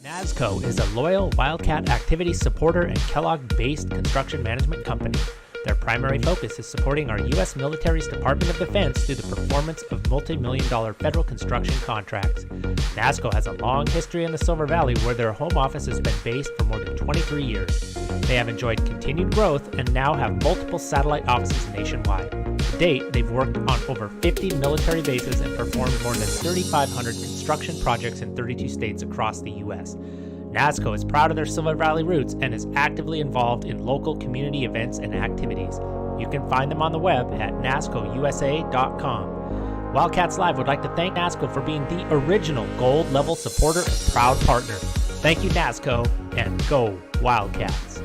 NASCO is a loyal Wildcat activity supporter and Kellogg-based construction management company. Their primary focus is supporting our U.S. military's Department of Defense through the performance of multi-million-dollar federal construction contracts. NASCO has a long history in the Silver Valley where their home office has been based for more than 23 years. They have enjoyed continued growth and now have multiple satellite offices nationwide. To date, they've worked on over 50 military bases and performed more than 3,500 construction projects in 32 states across the U.S. NASCO is proud of their Silver Valley roots and is actively involved in local community events and activities. You can find them on the web at nascousa.com. Wildcats Live would like to thank NASCO for being the original gold level supporter and proud partner. Thank you, NASCO, and go Wildcats.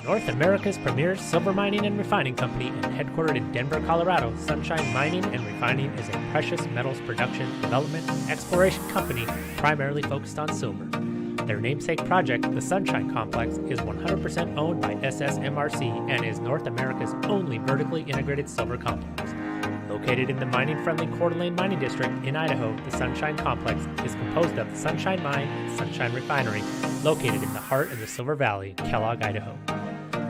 North America's premier silver mining and refining company and headquartered in Denver, Colorado, Sunshine Mining and Refining is a precious metals production, development, and exploration company primarily focused on silver. Their namesake project, the Sunshine Complex, is 100% owned by SSMRC and is North America's only vertically integrated silver complex. Located in the mining-friendly Coeur d'Alene Mining District in Idaho, the Sunshine Complex is composed of the Sunshine Mine and Sunshine Refinery, located in the heart of the Silver Valley, Kellogg, Idaho.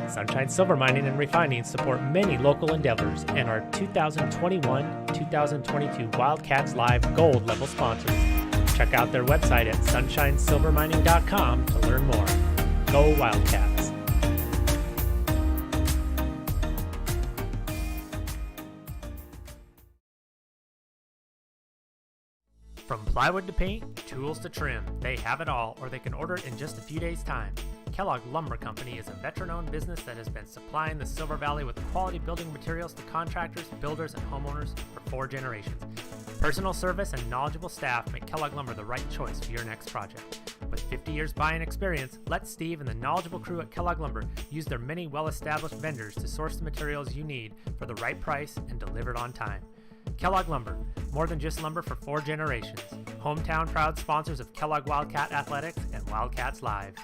Sunshine Silver Mining and Refining support many local endeavors and are 2021-2022 Wildcats Live Gold level sponsors. Check out their website at sunshinesilvermining.com to learn more. Go Wildcats! From plywood to paint, tools to trim, they have it all, or they can order it in just a few days' time. Kellogg Lumber Company is a veteran-owned business that has been supplying the Silver Valley with quality building materials to contractors, builders, and homeowners for 4 generations. Personal service and knowledgeable staff make Kellogg Lumber the right choice for your next project. With 50 years buying experience, let Steve and the knowledgeable crew at Kellogg Lumber use their many well-established vendors to source the materials you need for the right price and delivered on time. Kellogg Lumber, more than just lumber for 4 generations. Hometown proud sponsors of Kellogg Wildcat Athletics and Wildcats Live.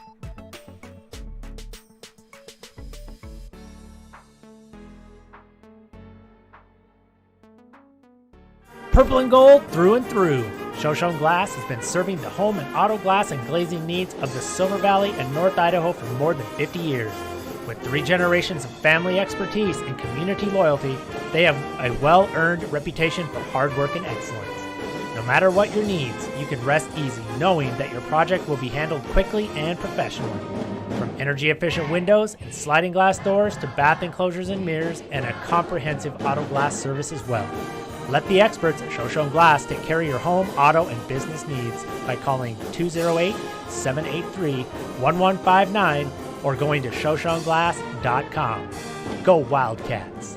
Purple and gold through and through. Shoshone Glass has been serving the home and auto glass and glazing needs of the Silver Valley and North Idaho for more than 50 years. With 3 generations of family expertise and community loyalty, they have a well-earned reputation for hard work and excellence. No matter what your needs, you can rest easy knowing that your project will be handled quickly and professionally. From energy-efficient windows and sliding glass doors to bath enclosures and mirrors and a comprehensive auto glass service as well. Let the experts at Shoshone Glass take care of your home, auto, and business needs by calling 208-783-1159 or going to shoshoneglass.com. Go Wildcats!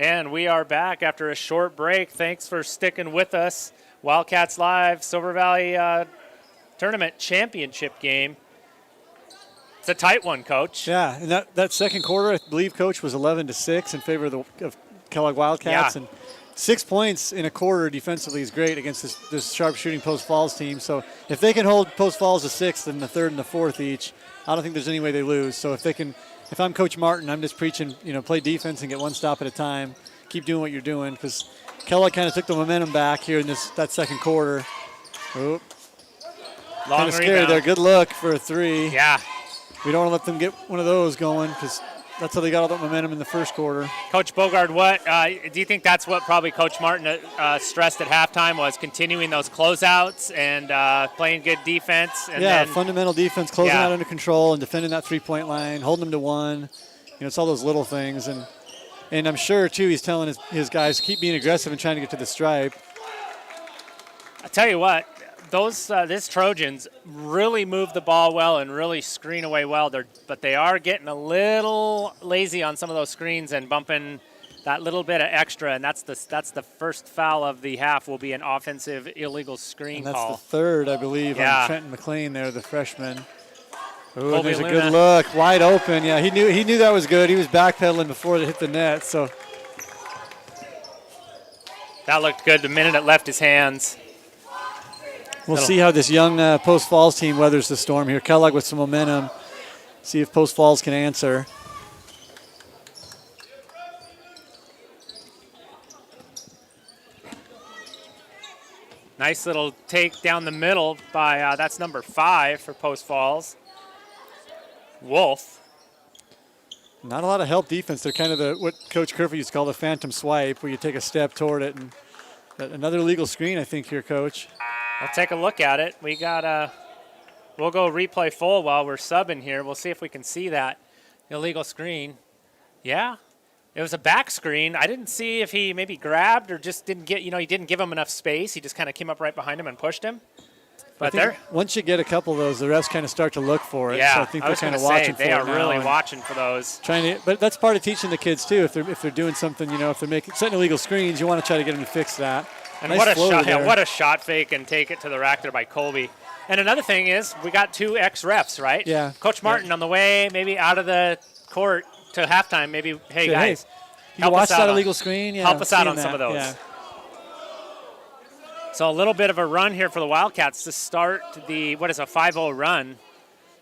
And we are back after a short break. Thanks for sticking with us. Wildcats Live, Silver Valley Tournament Championship game. It's a tight one, Coach. Yeah, and that second quarter, I believe, Coach, was 11-6 in favor of Kellogg Wildcats. Yeah. And 6 points in a quarter defensively is great against this sharp-shooting Post Falls team. So if they can hold Post Falls to 6 in the third and the fourth each, I don't think there's any way they lose. So if I'm Coach Martin, I'm just preaching, play defense and get one stop at a time. Keep doing what you're doing, because Kellogg kind of took the momentum back here in that second quarter. Oop. Kind of scary there. Good look for a three. Yeah. We don't want to let them get one of those going, because that's how they got all that momentum in the first quarter. Coach Bogard, what do you think that's what probably Coach Martin stressed at halftime, was continuing those closeouts and playing good defense? And fundamental defense, closing out under control and defending that three-point line, holding them to one. It's all those little things. And I'm sure, too, he's telling his guys, keep being aggressive and trying to get to the stripe. I tell you what, this Trojans really move the ball well and really screen away well. But they are getting a little lazy on some of those screens and bumping that little bit of extra. And that's the first foul of the half, will be an offensive illegal screen and call. That's the third, I believe, on Trenton McLean there, the freshman. Ooh, there's Luna. A good look, wide open. Yeah, he knew that was good. He was backpedaling before it hit the net. So that looked good the minute it left his hands. We'll see how this young Post Falls team weathers the storm here. Kellogg with some momentum. See if Post Falls can answer. Nice little take down the middle by, that's number 5 for Post Falls. Wolf. Not a lot of help defense. They're kind of what Coach Curfew used to call the phantom swipe, where you take a step toward it. And another legal screen, I think, here, Coach. We'll take a look at it. We'll go replay full while we're subbing here. We'll see if we can see that illegal screen. Yeah, it was a back screen. I didn't see if he maybe grabbed or just didn't get, he didn't give him enough space. He just kind of came up right behind him and pushed him. But once you get a couple of those, the refs kind of start to look for it. Yeah, so I think they're kind of watching for it. They are really watching for those. But that's part of teaching the kids too. If they're doing something, if they're setting illegal screens, you want to try to get them to fix that. And nice what a shot fake and take it to the rack there by Colby. And another thing is, we got 2 ex-refs, right? Yeah. Coach Martin on the way maybe out of the court to halftime, maybe, hey guys, you watch that illegal screen? Yeah, help us out on some of those. Yeah. So a little bit of a run here for the Wildcats to start a 5-0 run,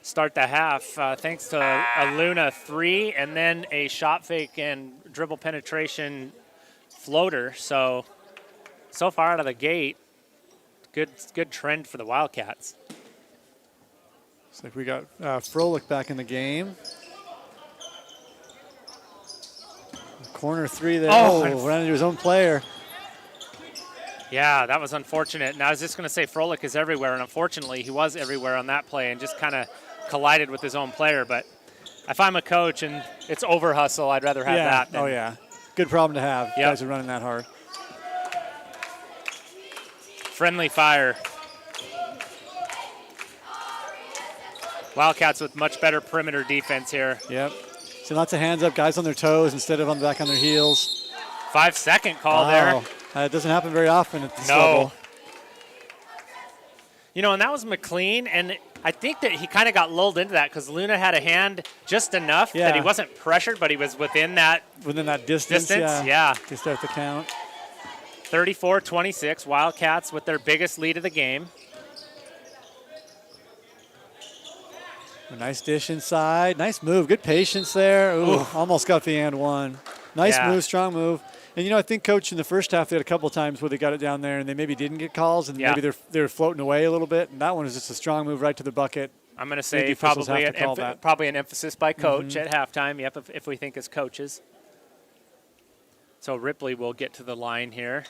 start the half, thanks to a Luna 3 and then a shot fake and dribble penetration floater. So far out of the gate, good trend for the Wildcats. Looks like we got Froelich back in the game. Corner 3 there. Ran into his own player. Yeah, that was unfortunate. And I was just going to say Froelich is everywhere, and unfortunately he was everywhere on that play and just kind of collided with his own player. But if I'm a coach and it's over hustle, I'd rather have that. Oh, yeah. Good problem to have. Yep. Guys are running that hard. Friendly fire. Wildcats with much better perimeter defense here. Yep. See lots of hands up, guys on their toes instead of back on their heels. 5-second call there. It doesn't happen very often at this level. And that was McLean, and I think that he kind of got lulled into that because Luna had a hand just enough that he wasn't pressured, but he was within that distance. Yeah. To start the count. 34-26, Wildcats with their biggest lead of the game. A nice dish inside. Nice move. Good patience there. Ooh. Almost got the and one. Nice move, strong move. And, I think, Coach, in the first half, they had a couple of times where they got it down there and they maybe didn't get calls and maybe they're floating away a little bit. And that one is just a strong move right to the bucket. I'm going to say probably an emphasis by Coach at halftime, if we think as coaches. So Ripley will get to the line here.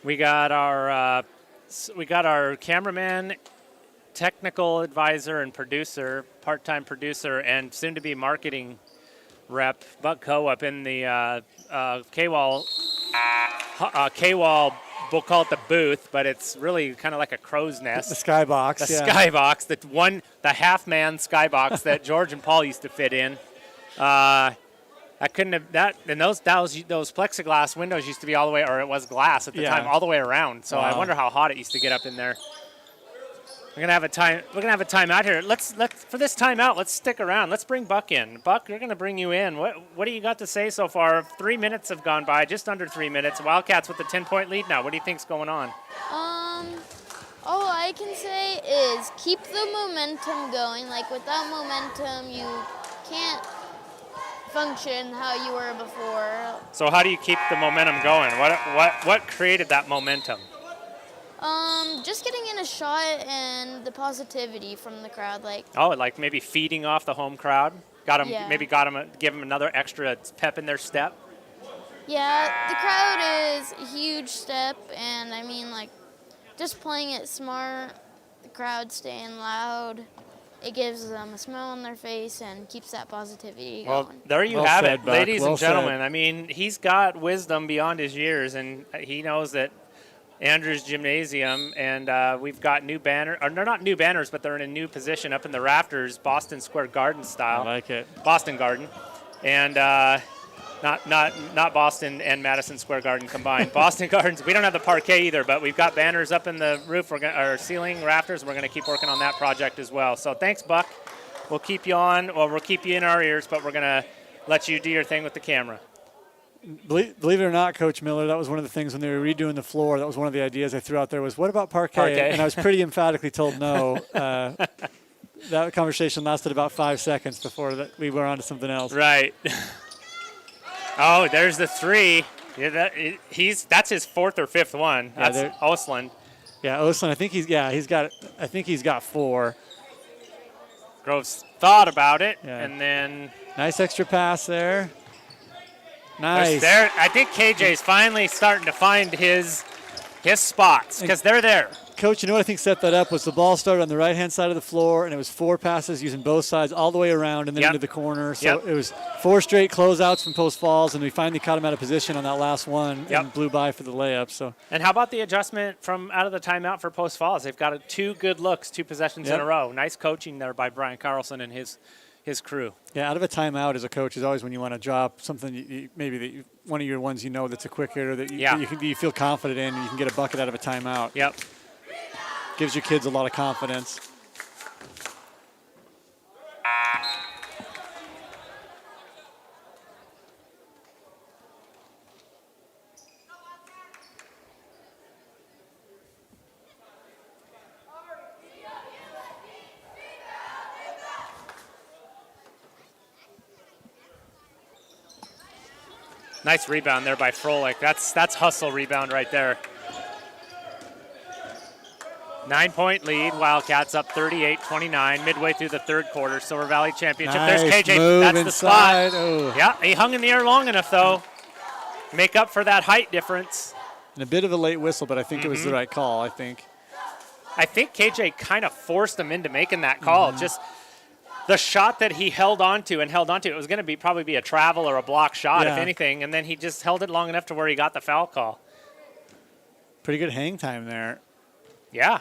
We got our cameraman, technical advisor, and producer, part-time producer, and soon-to-be marketing rep, Buck Coe, up in the K-Wall, we'll call it the booth, but it's really kind of like a crow's nest. The skybox. The skybox, the half-man skybox that George and Paul used to fit in. I couldn't have those plexiglass windows used to be all the way, or it was glass at the time, all the way around. So I wonder how hot it used to get up in there. We're gonna have a time out here. Let's for this timeout. Let's stick around. Let's bring Buck in. Buck, we're gonna bring you in. What do you got to say so far? 3 minutes have gone by, just under 3 minutes. Wildcats with a 10-point lead now. What do you think's going on? All I can say is keep the momentum going. Like without momentum, you can't function how you were before. So how do you keep the momentum going? What created that momentum? Just getting in a shot and the positivity from the crowd, like maybe feeding off the home crowd. Give them another extra pep in their step. Yeah, the crowd is a huge step, and I mean, like, just playing it smart, the crowd staying loud, it gives them a smile on their face and keeps that positivity going. Well, there you have it, ladies and gentlemen. I mean, he's got wisdom beyond his years, and he knows that Andrews Gymnasium, and we've got new banners, or they're not new banners, but they're in a new position up in the rafters, Boston Square Garden style. I like it. Boston Garden. And not Boston and Madison Square Garden combined. Boston Gardens, we don't have the parquet either, but we've got banners up in the roof, or ceiling rafters. We're going to keep working on that project as well. So thanks, Buck. We'll keep you on, we'll keep you in our ears, but we're going to let you do your thing with the camera. Believe it or not, Coach Miller, that was one of the things when they were redoing the floor. That was one of the ideas I threw out there was, what about parquet? And I was pretty emphatically told no. That conversation lasted about 5 seconds before we were on to something else. Right. Oh, there's the three. Yeah, that's his fourth or fifth one. That's Osland. Yeah, Osland. I think he's got 4. Groves thought about it, and then nice extra pass there. Nice. I think KJ's finally starting to find his spots because they're there. Coach, you know what I think set that up was the ball started on the right-hand side of the floor, and it was 4 passes using both sides all the way around and then into the corner. So it was 4 straight closeouts from post falls, and we finally caught him out of position on that last one and blew by for the layup. So. And how about the adjustment from out of the timeout for post falls? They've got 2 good looks, 2 possessions in a row. Nice coaching there by Brian Carlson and his crew. Yeah, out of a timeout as a coach is always when you want to drop something, maybe one of your ones that's a quick hitter that you feel confident in, and you can get a bucket out of a timeout. Yep. Gives your kids a lot of confidence. Nice rebound there by Froelich. That's hustle rebound right there. 9-point lead. Wildcats up 38-29 midway through the third quarter. Silver Valley Championship. Nice There's KJ. move That's inside. the spot. Oh. Yeah, he hung in the air long enough though. Make up for that height difference. And a bit of a late whistle, but I think it was the right call. I think KJ kind of forced him into making that call. Just the shot that he held onto, it was going to probably be a travel or a block shot, if anything, and then he just held it long enough to where he got the foul call. Pretty good hang time there. Yeah.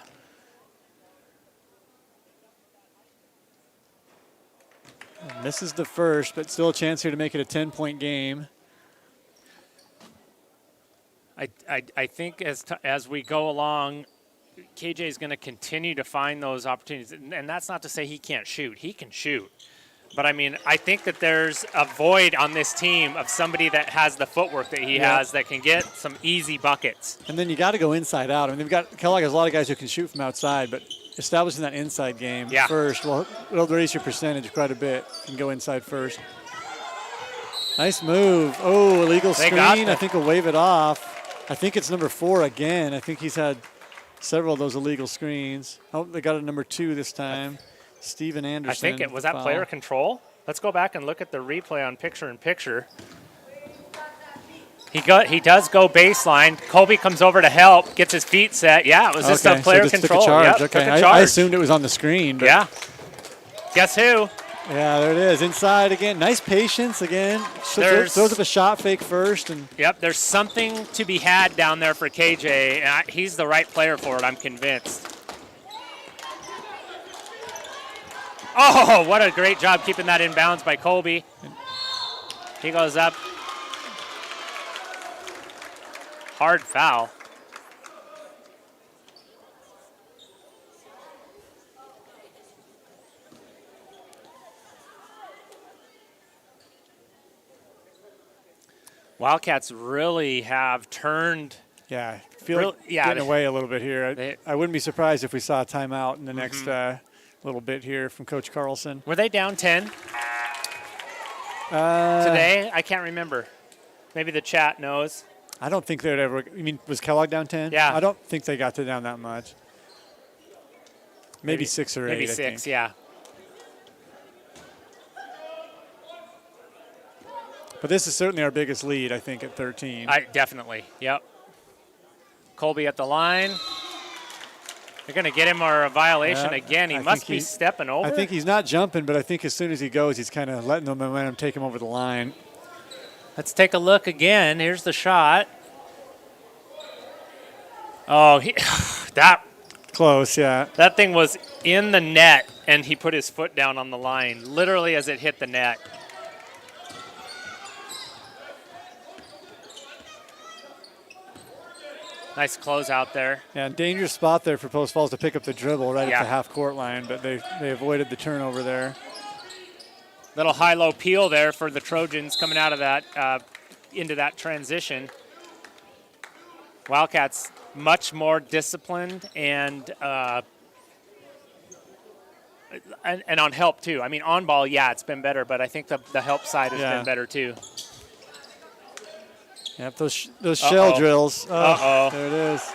Misses the first, but still a chance here to make it a 10-point game. I think as we go along, KJ is going to continue to find those opportunities. And that's not to say he can't shoot. He can shoot. But, I mean, I think that there's a void on this team of somebody that has the footwork that he has that can get some easy buckets. And then you got to go inside out. I mean, Kellogg has a lot of guys who can shoot from outside, but establishing that inside game first will raise your percentage quite a bit and go inside first. Nice move. Oh, illegal screen. I think he'll wave it off. I think it's number 4 again. I think he's had several of those illegal screens. Oh, they got it number 2 this time. Steven Anderson. I think was that player control? Let's go back and look at the replay on picture-in-picture. He does go baseline. Colby comes over to help, gets his feet set. Yeah, it was just a player control. Took a charge. Yep, okay. took a charge. I assumed it was on the screen. But yeah. Guess who? Yeah, there it is. Inside again. Nice patience again. Throws up a shot fake first. Yep, there's something to be had down there for KJ, and he's the right player for it, I'm convinced. Oh, what a great job keeping that in bounds by Colby. He goes up. Hard foul. Wildcats really have turned. Yeah, getting away a little bit here. I wouldn't be surprised if we saw a timeout in the next little bit here from Coach Carlson. Were they down 10 today? I can't remember. Maybe the chat knows. I don't think they'd ever. You mean, was Kellogg down 10? Yeah. I don't think they got to down that much. Maybe 6 or 8. Maybe 6, yeah. But this is certainly our biggest lead, I think, at 13. Definitely, yep. Colby at the line. They're going to get him a violation again. He must be stepping over. I think he's not jumping, but I think as soon as he goes, he's kind of letting the momentum take him over the line. Let's take a look again. Here's the shot. Oh, that close, yeah. That thing was in the net, and he put his foot down on the line, literally as it hit the net. Nice close out there. Yeah, dangerous spot there for Post Falls to pick up the dribble right at the half-court line, but they avoided the turnover there. Little high-low peel there for the Trojans coming out of that, into that transition. Wildcats much more disciplined and on help too. I mean, on ball, yeah, it's been better, but I think the help side has been better too. Yep, those shell drills. Oh, there it is.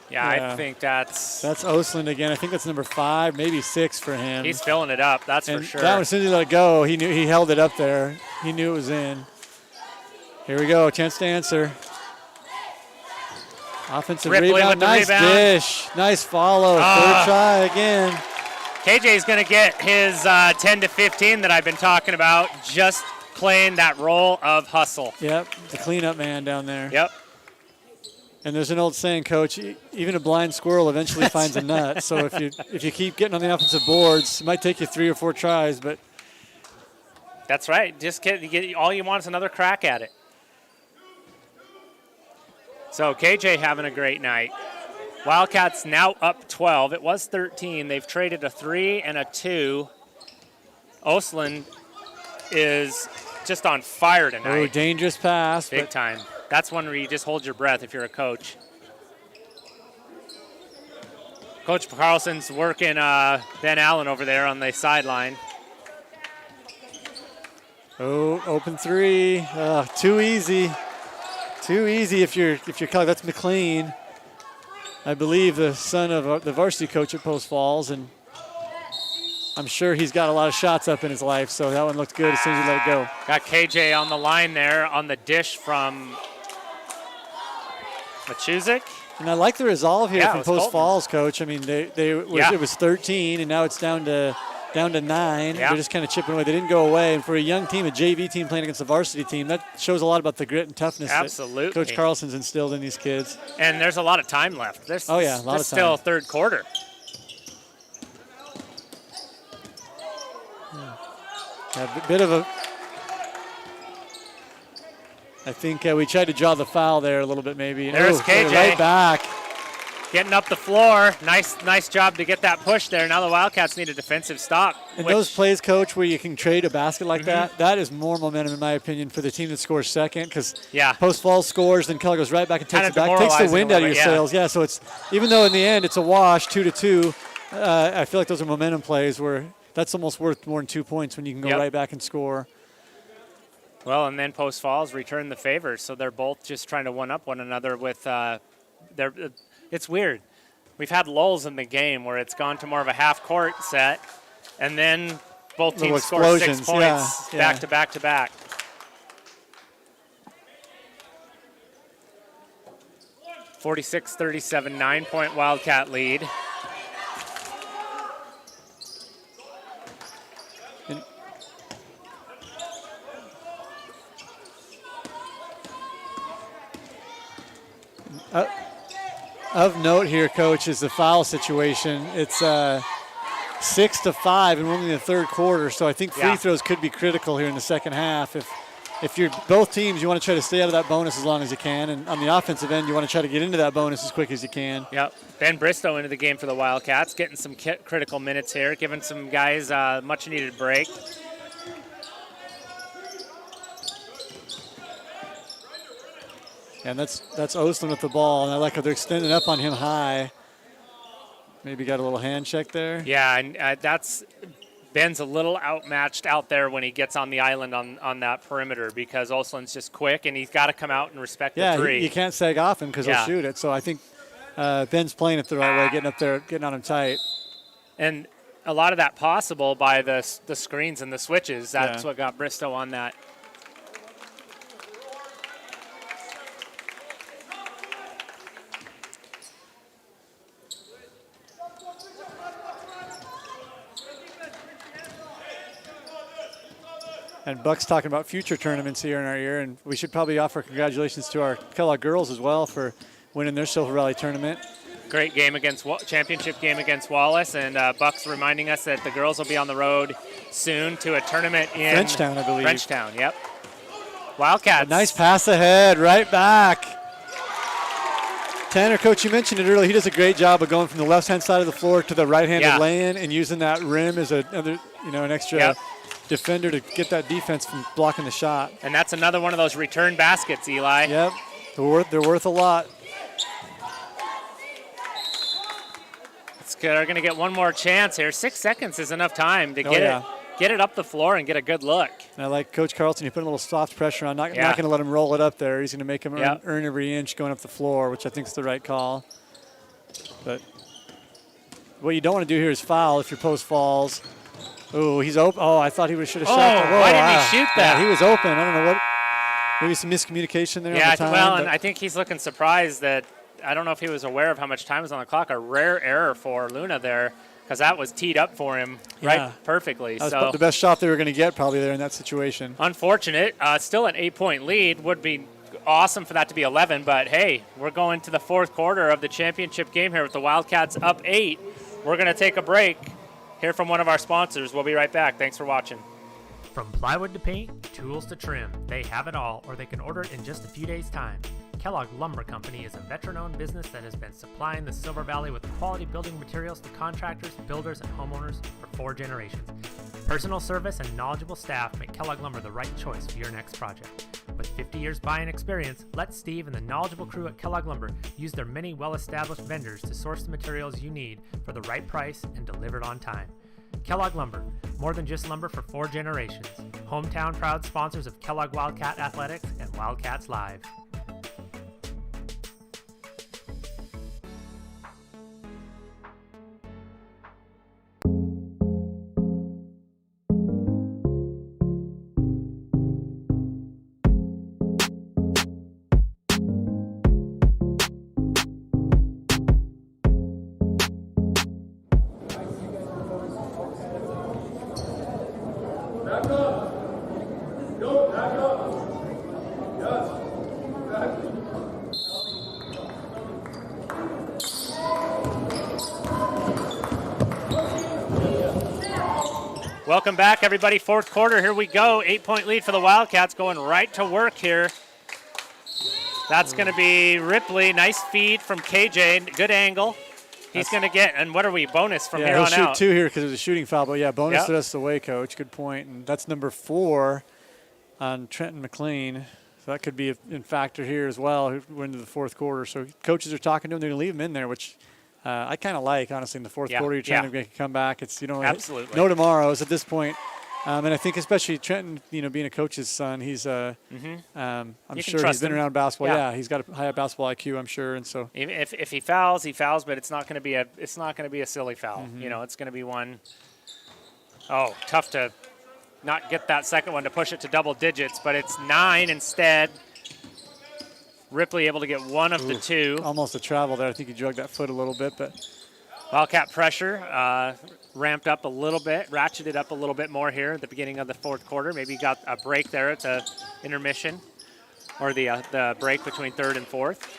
Yeah, I think that's Osland again. I think that's number 5, maybe 6 for him. He's filling it up, that's for sure. That one, as soon as he let it go, he knew he held it up there. He knew it was in. Here we go, chance to answer. Offensive rebound, nice dish, nice follow, third try again. KJ is going to get his 10 to 15 that I've been talking about, just playing that role of hustle. Yep, the cleanup man down there. Yep. And there's an old saying, Coach, even a blind squirrel eventually finds a nut. So if you keep getting on the offensive boards, it might take you 3 or 4 tries, but. That's right. Just get all you want is another crack at it. So KJ having a great night. Wildcats now up 12. It was 13. They've traded a 3 and a 2. Osland is just on fire tonight. Oh, dangerous pass. Big time. That's one where you just hold your breath if you're a coach. Coach Carlson's working Ben Allen over there on the sideline. Oh, open 3. Too easy. Too easy if you're Kellogg. That's McLean, I believe, the son of the varsity coach at Post Falls, and I'm sure he's got a lot of shots up in his life, so that one looked good as soon as he let it go. Got KJ on the line there on the dish from Machuzik. And I like the resolve here from Post Colton. Falls, Coach. I mean, it was 13, and now it's down to 9. Yeah. They're just kind of chipping away. They didn't go away. And for a young team, a JV team playing against a varsity team, that shows a lot about the grit and toughness that Coach Carlson's instilled in these kids. And there's a lot of time left. A lot of time. Still third quarter. A bit of a. I think we tried to draw the foul there a little bit, maybe. There's KJ. Right back. Getting up the floor. Nice job to get that push there. Now the Wildcats need a defensive stop. And those plays, Coach, where you can trade a basket like that is more momentum, in my opinion, for the team that scores second. Because Post Falls scores, then Kellogg goes right back and takes it back. Takes the wind out of your sails. Yeah, so it's, even though in the end it's a wash, 2-2, I feel like those are momentum plays where that's almost worth more than 2 points when you can go right back and score. Well, and then Post Falls return the favor, so they're both just trying to one-up one another with it's weird. We've had lulls in the game where it's gone to more of a half-court set, and then both teams score 6 points back to back to back. (46-37), 9-point Wildcat lead. Of note here, Coach, is the foul situation. It's 6-5 and we're only in the third quarter, so I think free throws could be critical here in the second half. If you're both teams, you want to try to stay out of that bonus as long as you can, and on the offensive end, you want to try to get into that bonus as quick as you can. Yep. Ben Bristow into the game for the Wildcats, getting some critical minutes here, giving some guys a much-needed break. And that's Osland with the ball, and I like how they're extending up on him high. Maybe got a little hand check there. Yeah, and that's Ben's a little outmatched out there when he gets on the island on that perimeter because Osland's just quick, and he's got to come out and respect the three. Yeah, you can't sag off him because he'll shoot it. So I think Ben's playing it the right way, getting up there, getting on him tight. And a lot of that possible by the screens and the switches. That's what got Bristow on that. And Buck's talking about future tournaments here in our ear, and we should probably offer congratulations to our Kellogg girls as well for winning their Silver Valley tournament. Great game championship game against Wallace, and Buck's reminding us that the girls will be on the road soon to a tournament in Frenchtown, I believe. Frenchtown, yep. Wildcats. A nice pass ahead, right back. Tanner, Coach, you mentioned it earlier. He does a great job of going from the left-hand side of the floor to the right-handed lay-in and using that rim as an extra defender to get that defense from blocking the shot. And that's another one of those return baskets, Eli. Yep, they're worth a lot. They're going to get one more chance here. 6 seconds is enough time to get it up the floor and get a good look. And I like Coach Carlson. He put a little soft pressure on. Not going to let him roll it up there. He's going to make him earn every inch going up the floor, which I think is the right call. But what you don't want to do here is foul if your post falls. Oh, he's open. Oh, I thought he should have shot. Oh, why didn't he shoot that? Yeah, he was open. I don't know what. Maybe some miscommunication there on the time. Well, and I think he's looking surprised that I don't know if he was aware of how much time was on the clock. A rare error for Luna there because that was teed up for him perfectly. That was the best shot they were going to get probably there in that situation. Unfortunate. Still an 8-point lead. Would be awesome for that to be 11, but hey, we're going to the fourth quarter of the championship game here with the Wildcats up 8. We're going to take a break. Hear from one of our sponsors. We'll be right back. Thanks for watching. From plywood to paint, tools to trim, they have it all, or they can order it in just a few days' time. Kellogg Lumber Company is a veteran-owned business that has been supplying the Silver Valley with quality building materials to contractors, builders, and homeowners for 4 generations. Personal service and knowledgeable staff make Kellogg Lumber the right choice for your next project. With 50 years buying experience, let Steve and the knowledgeable crew at Kellogg Lumber use their many well-established vendors to source the materials you need for the right price and delivered on time. Kellogg Lumber, more than just lumber for 4 generations. Hometown proud sponsors of Kellogg Wildcat Athletics and Wildcats Live. Welcome back, everybody. Fourth quarter, here we go. 8-point lead for the Wildcats, going right to work here. That's going to be Ripley. Nice feed from KJ. Good angle. He's going to get, and what are we, bonus from here on out? Yeah, he'll shoot 2 here because it was a shooting foul, but yeah, bonus the rest of the way, Coach. Good point. And that's number 4 on Trenton McLean. So that could be a factor here as well, who went into the fourth quarter. So coaches are talking to him. They're going to leave him in there, which I kind of like, honestly, in the fourth quarter. You're trying to make a comeback. It's, Absolutely. no tomorrows at this point. And I think especially Trenton, being a coach's son, he's I'm sure he's been around basketball. Yeah, he's got a high basketball IQ, I'm sure, and so if he fouls, he fouls, but it's not going to be a silly foul. It's going to be one. Oh, tough to not get that second one to push it to double digits, but it's 9 instead. Ripley able to get one of the 2. Almost a travel there. I think he dragged that foot a little bit, but Wildcat pressure ramped up a little bit, ratcheted up a little bit more here at the beginning of the fourth quarter. Maybe got a break there at the intermission or the break between third and fourth.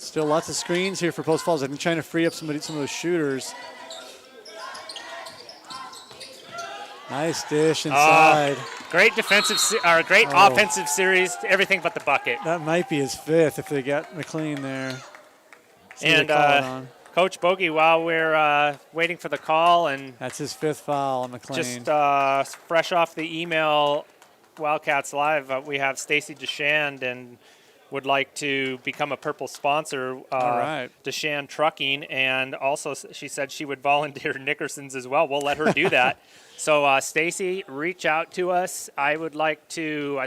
Still lots of screens here for Post Falls. I think trying to free up some of those shooters. Nice dish inside. Great defensive, or great offensive series, everything but the bucket. That might be his 5th if they got McLean there. And Coach Bogey, while we're waiting for the call, and that's his 5th foul on McLean. Just fresh off the email, Wildcats Live, we have Stacy DeShand and would like to become a purple sponsor. All right. DeShand Trucking, and also she said she would volunteer Nickerson's as well. We'll let her do that. So Stacy, reach out to us. I'd like to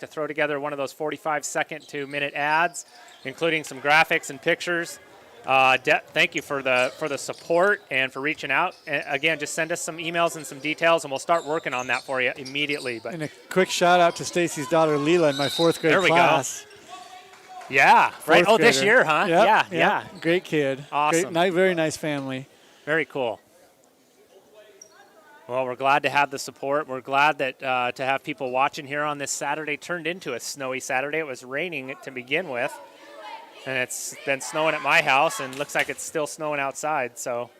throw together one of those 45-second to minute ads, including some graphics and pictures. Thank you for the support and for reaching out. And again, just send us some emails and some details, and we'll start working on that for you immediately. But and a quick shout out to Stacy's daughter Leela in my 4th grade class. Go. Yeah, right. Oh, this year, huh? Yep, yeah. Great kid. Awesome. Very nice family. Very cool. Well, we're glad to have the support. We're glad that to have people watching here on this Saturday. Turned into a snowy Saturday. It was raining to begin with, and it's been snowing at my house, and looks like it's still snowing outside. So.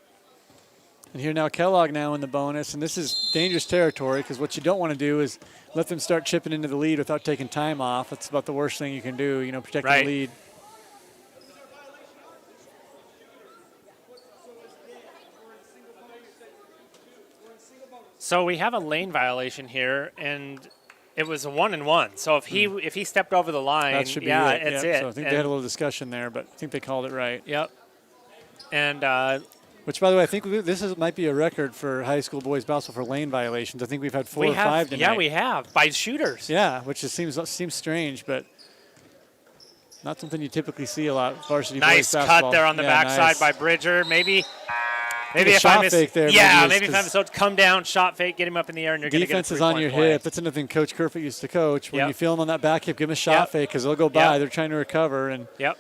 And here now Kellogg now in the bonus, and this is dangerous territory because what you don't want to do is let them start chipping into the lead without taking time off. That's about the worst thing you can do, protecting the lead. So we have a lane violation here, and it was a 1-and-1. So if he stepped over the line, that should be it's it. So I think they had a little discussion there, but I think they called it right. Yep. And which, by the way, I think might be a record for high school boys basketball for lane violations. I think we've had 4 or 5 tonight. Yeah, we have, by shooters. Yeah, which seems strange, but not something you typically see a lot. Varsity boys basketball. Nice cut there on the backside by Bridger. Maybe if I miss there. Yeah, maybe if I miss, so come down, shot fake, get him up in the air, and you're going to get a defense is on your hip. That's another thing Coach Kerfoot used to coach. When you feel them on that back hip, give them a shot fake because they'll go by. They're trying to recover. And Yep.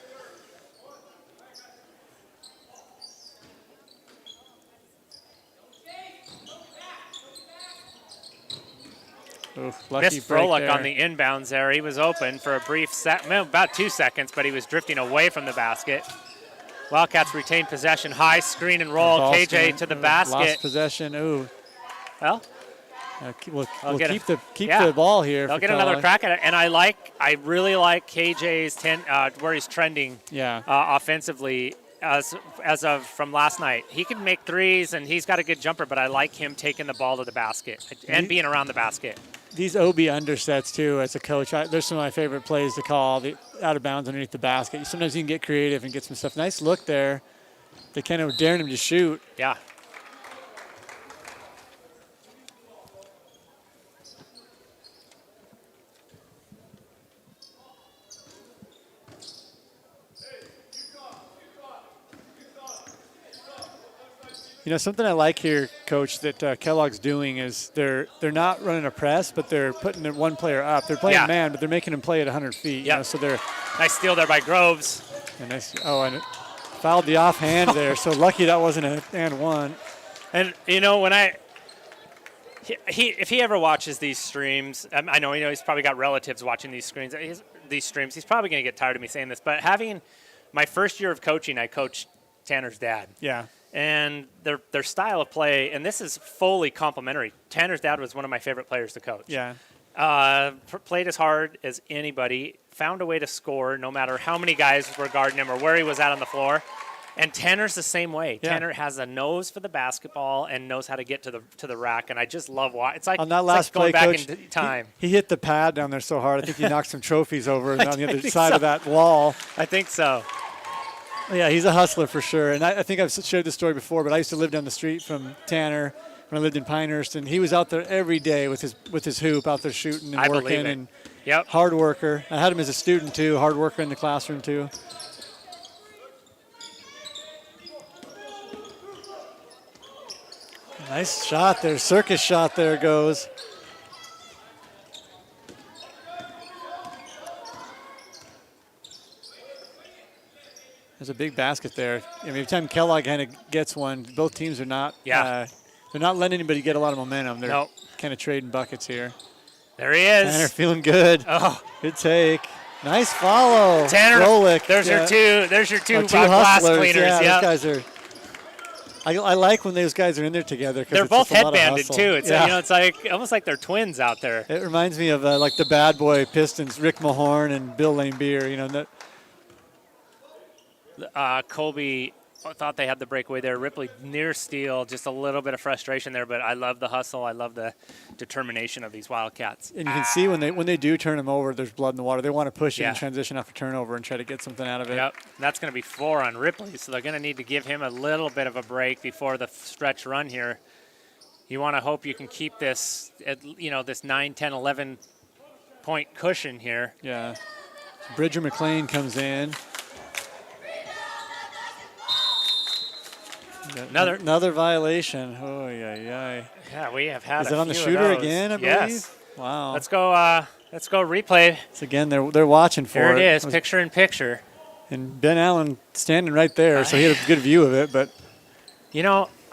Missed Froelich on the inbounds there. He was open for a brief about 2 seconds, but he was drifting away from the basket. Wildcats retain possession. High screen and roll. KJ to the basket. Lost possession. Ooh. Well, we'll keep the ball here. They'll get another crack at it. And I really like KJ's where he's trending. Offensively as of from last night. He can make threes and he's got a good jumper, but I like him taking the ball to the basket and being around the basket. These OB undersets, too, as a coach, there's some of my favorite plays to call, the out of bounds underneath the basket. Sometimes you can get creative and get some stuff. Nice look there. They kind of daring him to shoot. Yeah. Something I like here, Coach, that Kellogg's doing is they're not running a press, but they're putting one player up. They're playing man, but they're making him play at 100 feet. Yeah. So they're nice steal there by Groves. And and fouled the offhand there. So lucky that wasn't an and one. And if he ever watches these streams, I know he's probably got relatives watching these streams. He's probably going to get tired of me saying this, but having my first year of coaching, I coached Tanner's dad. Yeah. And their style of play, and this is fully complimentary. Tanner's dad was one of my favorite players to coach. Yeah. Played as hard as anybody, found a way to score no matter how many guys were guarding him or where he was at on the floor. And Tanner's the same way. Yeah. Tanner has a nose for the basketball and knows how to get to the rack, and I just love watching. It's like on that last going play, back Coach, in time. He hit the pad down there so hard. I think he knocked some trophies over on the other side of that wall. I think so. Yeah, he's a hustler for sure. And I think I've shared this story before, but I used to live down the street from Tanner when I lived in Pinehurst, and he was out there every day with his hoop, out there shooting and working. And hard worker. I had him as a student too, hard worker in the classroom too. Nice shot there, circus shot there goes. There's a big basket there. Every time Kellogg kind of gets one, both teams are not. They're not letting anybody get a lot of momentum. They're kind of trading buckets here. There he is. Tanner feeling good. Oh, good take. Nice follow. Tanner, Rolick. there's your two. There's your two, two glass hustlers. cleaners. Yeah, Yep. those guys are. I like when those guys are in there together. They're it's both just a lot of headbanded hustle. too. It's it's like almost like they're twins out there. It reminds me of like the bad boy Pistons, Rick Mahorn and Bill Laimbeer. Colby thought they had the breakaway there. Ripley near steal, just a little bit of frustration there, but I love the hustle. I love the determination of these Wildcats. And you can see when they do turn them over, there's blood in the water. They want to push it and transition off a turnover and try to get something out of it. Yep, that's going to be 4 on Ripley, so they're going to need to give him a little bit of a break before the stretch run here. You want to hope you can keep this, this 9, 10, 11 point cushion here. Yeah. Bridger McLean comes in. Another violation. Oh, yeah. Yeah, we have had. Is it on the shooter again? I believe. Yes. Wow. Let's go replay. So again, they're watching for it. Here it is, picture in picture. And Ben Allen standing right there, so he had a good view of it. But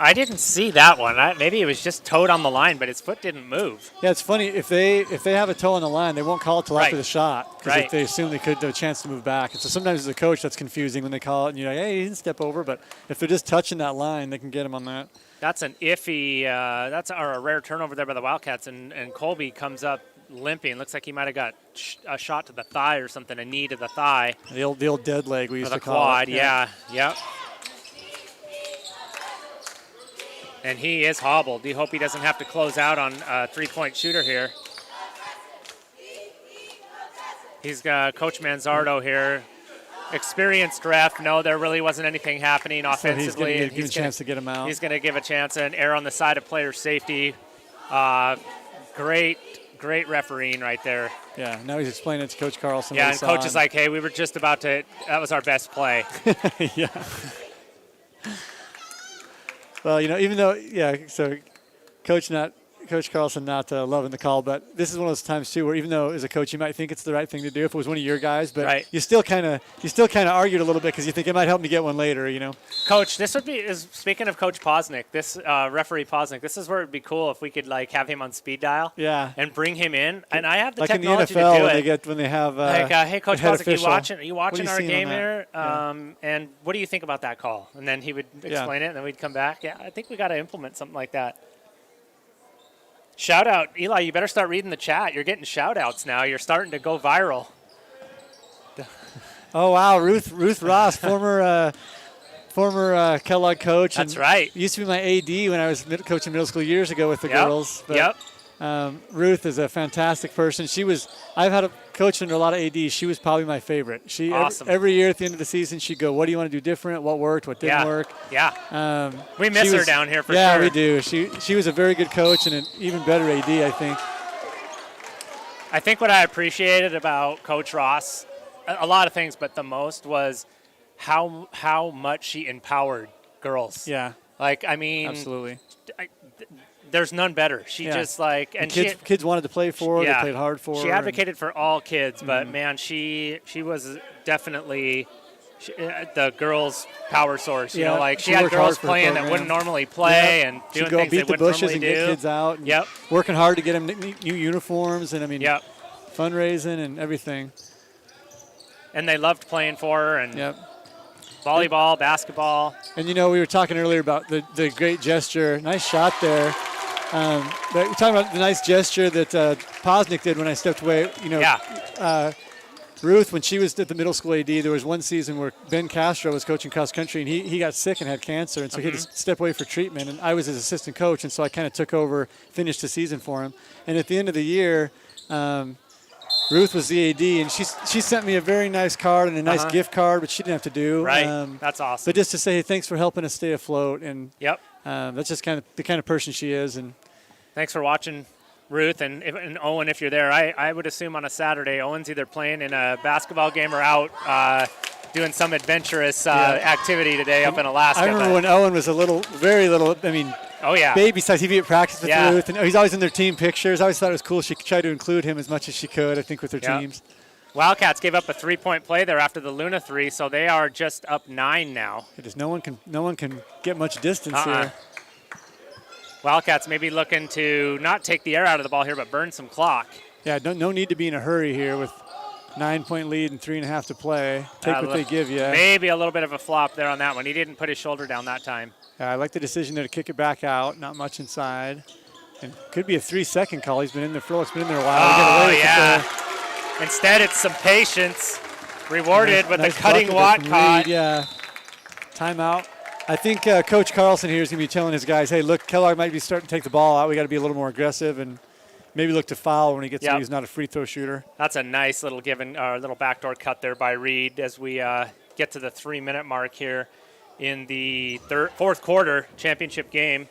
I didn't see that one. Maybe it was just toed on the line, but his foot didn't move. yeah, it's funny if they have a toe on the line, they won't call it till after the shot because they assume they could have a chance to move back. And so sometimes as a coach, that's confusing when they call it, and you're like, hey, he didn't step over. But if they're just touching that line, they can get him on that. That's an iffy. That's a rare turnover there by the Wildcats, and Colby comes up limping. Looks like he might have got a shot to the thigh or something, a knee to the thigh. The old dead leg we used to call quad, it. yeah. Yep. And he is hobbled. You hope he doesn't have to close out on a three-point shooter here. He's got Coach Manzardo here. Experienced ref. No, there really wasn't anything happening offensively. So he's going to give a chance to get him out. He's going to give a chance and err on the side of player safety. Great refereeing right there. Yeah, now he's explaining it to Coach Carlson. Yeah, and Coach is like, hey, we were just about to – that was our best play. Yeah. Well, even though, so Coach Carlson not loving the call, but this is one of those times too where even though as a coach you might think it's the right thing to do if it was one of your guys, but you still kind of argued a little bit because you think it might help me get one later, Coach, this would be speaking of Coach Posnick, this referee Posnick. This is where it'd be cool if we could have him on speed dial, and bring him in. And I have the technology in the NFL to do it. when they have hey Coach Posnick, are you watching our game here? Yeah. And what do you think about that call? And then he would explain it, and then we'd come back. Yeah, I think we got to implement something like that. Shout out, Eli, you better start reading the chat. You're getting shout outs now. You're starting to go viral. Oh, wow. Ruth Ross, former Kellogg coach. That's right. Used to be my AD when I was coaching middle school years ago with the girls. But, Ruth is a fantastic person. I've had a coach under a lot of ADs. She was probably my favorite. Awesome. Every year at the end of the season, she'd go, what do you want to do different? What worked? What didn't work? Yeah. We miss her down here for sure. Yeah, we do. She was a very good coach and an even better AD, I think. I think what I appreciated about Coach Ross, a lot of things, but the most was how much she empowered girls. Yeah. Absolutely. There's none better. She just and kids wanted to play for her. They played hard for her. She advocated for all kids, but man, she was definitely the girls' power source. She had girls playing that wouldn't normally play and doing things they wouldn't normally do. Get kids out. And working hard to get them new uniforms and fundraising and everything. And they loved playing for her and. Volleyball, basketball. And, we were talking earlier about the great gesture. Nice shot there. But we're talking about the nice gesture that Posnick did when I stepped away. Ruth, when she was at the middle school AD, there was one season where Ben Castro was coaching cross country, and he got sick and had cancer, and so he had to step away for treatment. And I was his assistant coach, and so I kind of took over, finished the season for him. And at the end of the year, Ruth was the AD, and she sent me a very nice card and a nice gift card, which she didn't have to do. Right, that's awesome. But just to say, hey, thanks for helping us stay afloat, and that's just kind of the kind of person she is. And thanks for watching, Ruth, and Owen, if you're there. I would assume on a Saturday, Owen's either playing in a basketball game or out doing some adventurous activity today up in Alaska. I remember when Owen was very little. Baby size. He'd be at practice with Ruth, and he's always in their team pictures. I always thought it was cool. She tried to include him as much as she could, I think, with her teams. Wildcats gave up a 3-point play there after the Luna 3, so they are just up 9 now. No one can get much distance here. Wildcats maybe looking to not take the air out of the ball here, but burn some clock. Yeah, no need to be in a hurry here with 9-point lead and 3.5 to play. Take what they give you. Maybe a little bit of a flop there on that one. He didn't put his shoulder down that time. I like the decision there to kick it back out. Not much inside. And could be a 3-second call. He's been in there. Froelic's been in there a while. Oh, yeah. Instead, it's some patience rewarded with a cutting Watt caught. Yeah. Timeout. I think Coach Carlson here is going to be telling his guys, hey, look, Kellogg might be starting to take the ball out. We got to be a little more aggressive and maybe look to foul when he gets he's not a free throw shooter. That's a nice little little backdoor cut there by Reed as we get to the 3-minute mark here in the fourth quarter championship game.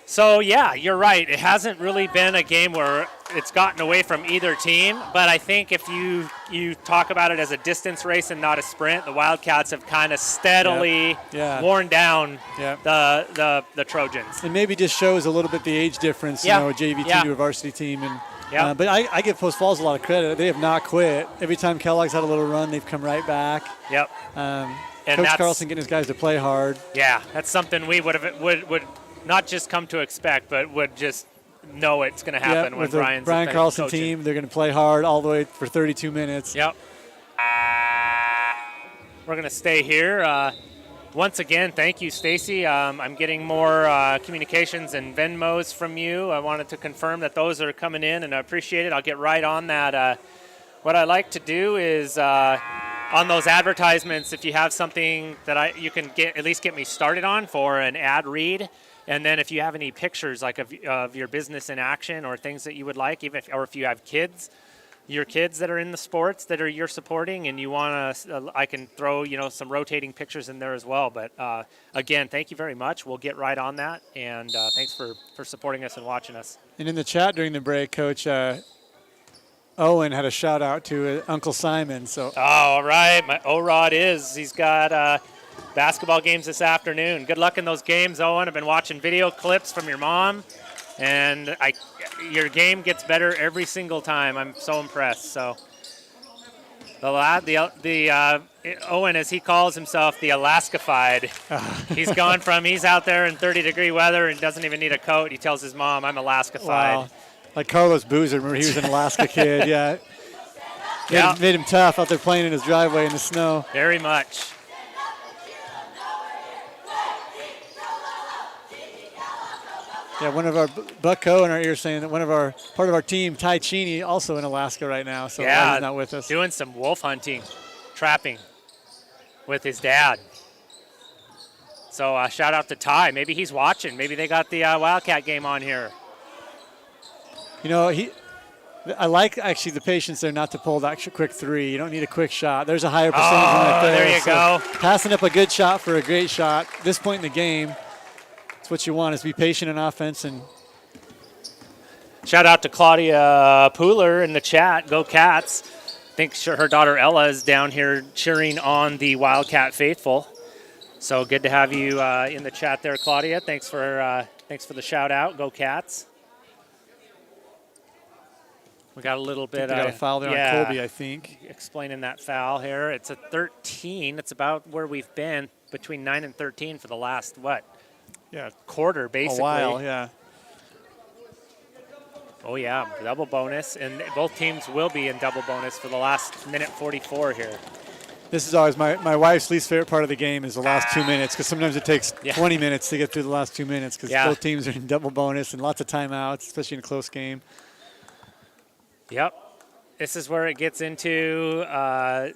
So, yeah, you're right. It hasn't really been a game where it's gotten away from either team, but I think if you talk about it as a distance race and not a sprint, the Wildcats have kind of steadily worn down the Trojans. And maybe just shows a little bit the age difference, a JV team to a varsity team. And but I give Post Falls a lot of credit. They have not quit. Every time Kellogg's had a little run, they've come right back. Yep. Coach Carlson getting his guys to play hard. Yeah, that's something we would not just come to expect, but would just know it's going to happen when Brian's Brian Carlson coaching. Team. They're going to play hard all the way for 32 minutes. Yep. We're going to stay here. Once again, thank you, Stacy. I'm getting more communications and Venmos from you. I wanted to confirm that those are coming in, and I appreciate it. I'll get right on that. What I like to do is on those advertisements, if you have something that you can at least get me started on for an ad read. And then if you have any pictures like of your business in action or things that you would like, or if you have your kids that are in the sports that you're supporting and you want to, I can throw, some rotating pictures in there as well. But again, thank you very much. We'll get right on that. And thanks for supporting us and watching us. And in the chat during the break, Coach, Owen had a shout out to Uncle Simon. So. Oh, all right. My O-Rod he's got basketball games this afternoon. Good luck in those games, Owen. I've been watching video clips from your mom, and your game gets better every single time. I'm so impressed. So the lad, Owen, as he calls himself, the Alaska-fied. He's out there in 30-degree weather and doesn't even need a coat. He tells his mom, I'm Alaska-fied. Wow. Like Carlos Boozer, remember he was an Alaska kid, Made him tough out there playing in his driveway in the snow. Very much. Yeah, one of our Buck Coe in our ear saying that part of our team, Ty Cheney, also in Alaska right now, so he's not with us. Doing some wolf hunting, trapping with his dad. So shout out to Ty. Maybe he's watching. Maybe they got the Wildcat game on here. I like actually the patience there not to pull that quick three. You don't need a quick shot. There's a higher percentage right there. There you go. Passing up a good shot for a great shot. This point in the game, that's what you want, is be patient in offense. And shout out to Claudia Pooler in the chat. Go Cats. I think her daughter Ella is down here cheering on the Wildcat faithful. So good to have you in the chat there, Claudia. Thanks for the shout out. Go Cats. We got a little bit. Got a foul there on Colby, I think. Explaining that foul here. It's a 13. It's about where we've been, between 9 and 13 for the last quarter basically. A while, yeah. Oh yeah, double bonus, and both teams will be in double bonus for the last minute 44 here. This is always my wife's least favorite part of the game is the last 2 minutes, because sometimes it takes 20 minutes to get through the last 2 minutes because both teams are in double bonus and lots of timeouts, especially in a close game. Yep. This is where it gets into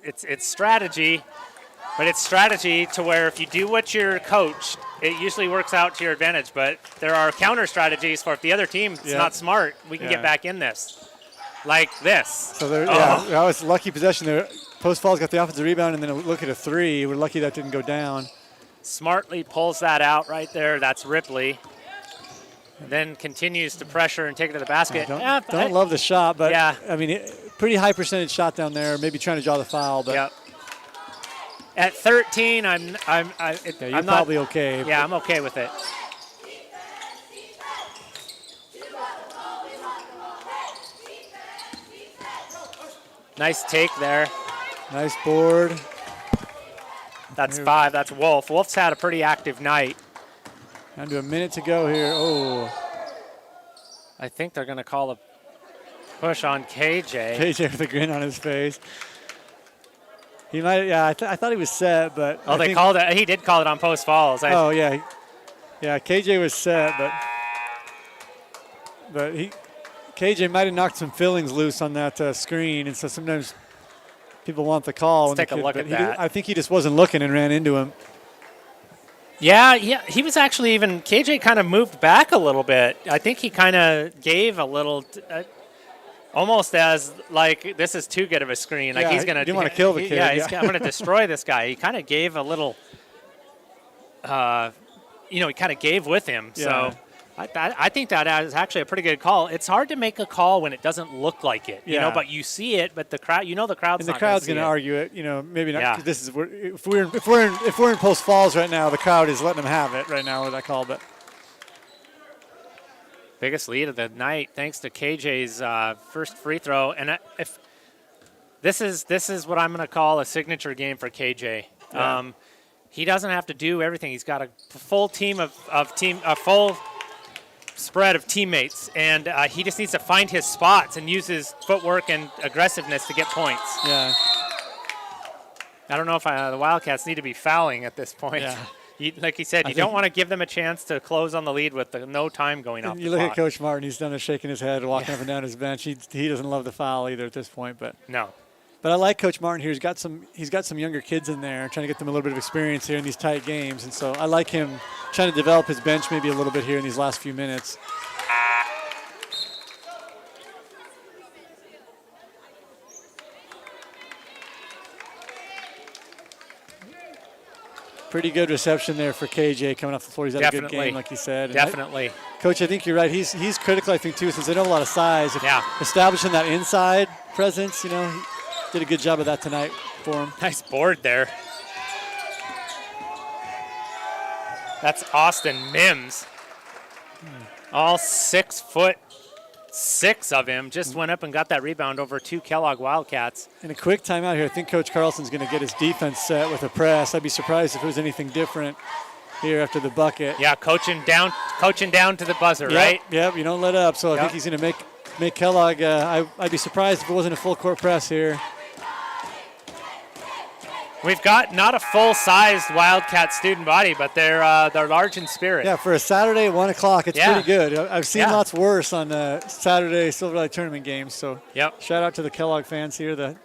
it's strategy, but it's strategy to where if you do what you're coached, it usually works out to your advantage. But there are counter strategies for if the other team is not smart, we can get back in this, like this. So that was a lucky possession there. Post Falls got the offensive rebound and then look at a three. We're lucky that didn't go down. Smartly pulls that out right there. That's Ripley. Then continues to pressure and take it to the basket. Don't love the shot, but I mean, pretty high percentage shot down there. Maybe trying to draw the foul, but at 13, I'm probably okay. Yeah, I'm okay with it. Nice take there. Nice board. That's 5. That's Wolf. Wolf's had a pretty active night. Down to a minute to go here. Oh. I think they're going to call a Push on KJ. KJ with a grin on his face. He might, yeah, I thought he was set, but. Oh, they called it. He did call it on post falls. Oh, yeah. Yeah, KJ was set, but KJ might have knocked some fillings loose on that screen, and so sometimes people want the call. Let's take a look at that. I think he just wasn't looking and ran into him. Yeah, he was actually even, KJ kind of moved back a little bit. I think he kind of gave a little, almost as like, this is too good of a screen. Like he's going to. You want to kill the kid. Yeah, I'm going to destroy this guy. He kind of gave a little, he kind of gave with him. Yeah. So I think that is actually a pretty good call. It's hard to make a call when it doesn't look like it, but you see it, but the crowd, the crowd's and not the crowd's going to argue it, maybe not. Yeah. 'Cause this is if we're in post falls right now, the crowd is letting them have it right now with that call, but. Biggest lead of the night, thanks to KJ's first free throw, and if this is what I'm going to call a signature game for KJ. Yeah. He doesn't have to do everything. He's got a full team a full spread of teammates, and he just needs to find his spots and use his footwork and aggressiveness to get points. Yeah. I don't know if the Wildcats need to be fouling at this point. Yeah. Like he said, you don't want to give them a chance to close on the lead with no time going off the You look clock. at Coach Martin, he's done a shaking his head, walking up and down his bench. He doesn't love the foul either at this point, but. No. But I like Coach Martin here. He's got some younger kids in there, trying to get them a little bit of experience here in these tight games. And so I like him trying to develop his bench maybe a little bit here in these last few minutes. Pretty good reception there for KJ coming off the floor. He's had a good game, like you said. Definitely. Coach, I think you're right. He's critical, I think, too, since they don't have a lot of size. Yeah. Establishing that inside presence, he did a good job of that tonight for him. Nice board there. That's Austin Mims. All 6'6" of him just went up and got that rebound over 2 Kellogg Wildcats. In a quick timeout here, I think Coach Carlson's going to get his defense set with a press. I'd be surprised if it was anything different here after the bucket. Yeah, coaching down to the buzzer, right? Yep, you don't let up. So I think he's going to make Kellogg. I'd be surprised if it wasn't a full court press here. We've got not a full-sized Wildcat student body, but they're large in spirit. Yeah, for a Saturday at 1 o'clock, it's pretty good. I've seen lots worse on Saturday Silver Valley tournament games. So shout out to the Kellogg fans here, the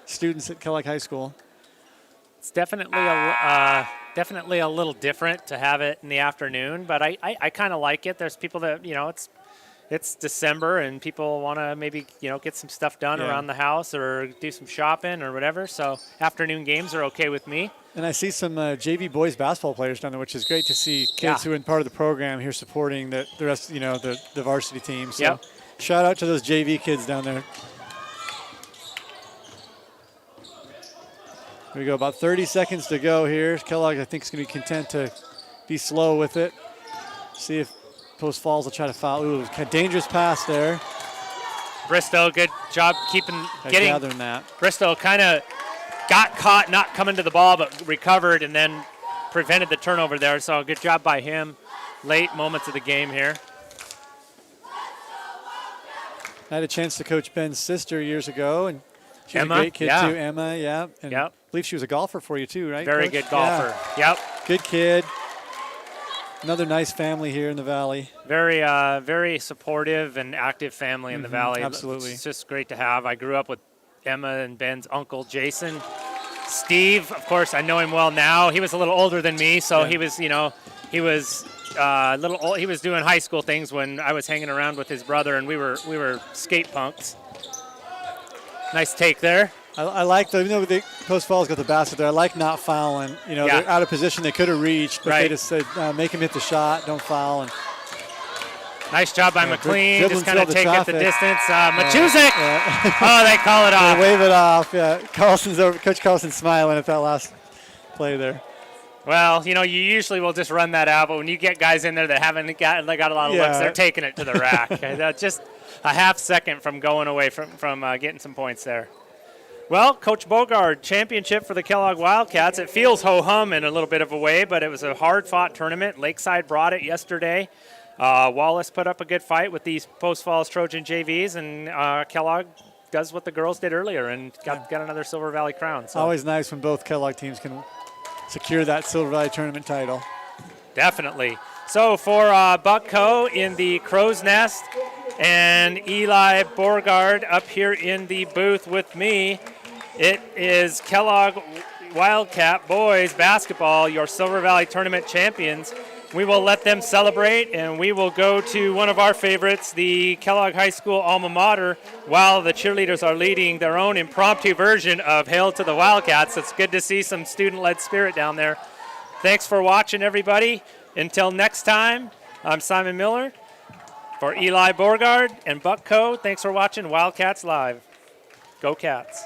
students at Kellogg High School. It's definitely a little different to have it in the afternoon, but I kind of like it. There's people that, it's December and people want to maybe, get some stuff done around the house or do some shopping or whatever. So afternoon games are okay with me. And I see some JV boys basketball players down there, which is great to see kids who are part of the program here supporting the rest, the varsity team. So shout out to those JV kids down there. Here we go, about 30 seconds to go here. Kellogg, I think, is going to be content to be slow with it. See if post falls will try to foul. Ooh, a dangerous pass there. Bristow, good job gathering that. Bristow kind of got caught not coming to the ball, but recovered and then prevented the turnover there. So good job by him. Late moments of the game here. I had a chance to coach Ben's sister years ago, and she's Emma, a great kid too. Emma, And I believe she was a golfer for you too, right? Very Coach? good golfer. Yep. Good kid. Another nice family here in the Valley. Very, very supportive and active family in the Valley. Absolutely. It's just great to have. I grew up with Emma and Ben's uncle, Jason. Steve, of course, I know him well now. He was a little older than me, so he was, he was a little old. He was doing high school things when I was hanging around with his brother, and we were skate punks. Nice take there. I like, even though the post falls got the basket there, I like not fouling. They're out of position. They could have reached, but they just said, make him hit the shot, don't foul. And nice job by McLean. Just kind of take it the distance. Machuzik. Oh, they call it off. They wave it off. Yeah, Coach Carlson's smiling at that last play there. Well, you usually will just run that out, but when you get guys in there that haven't got a lot of looks, they're taking it to the rack. Just a half second from going away from getting some points there. Well, Coach Bogard, championship for the Kellogg Wildcats. It feels ho-hum in a little bit of a way, but it was a hard-fought tournament. Lakeside brought it yesterday. Wallace put up a good fight with these Post Falls Trojan JVs, and Kellogg does what the girls did earlier and got another Silver Valley crown. So. Always nice when both Kellogg teams can secure that Silver Valley tournament title. Definitely. So for Buckco in the Crow's Nest and Eli Borgard up here in the booth with me, it is Kellogg Wildcat boys basketball, your Silver Valley tournament champions. We will let them celebrate, and we will go to one of our favorites, the Kellogg High School alma mater, while the cheerleaders are leading their own impromptu version of Hail to the Wildcats. It's good to see some student-led spirit down there. Thanks for watching, everybody. Until next time, I'm Simon Miller for Eli Borgard and Buckco. Thanks for watching Wildcats Live. Go Cats.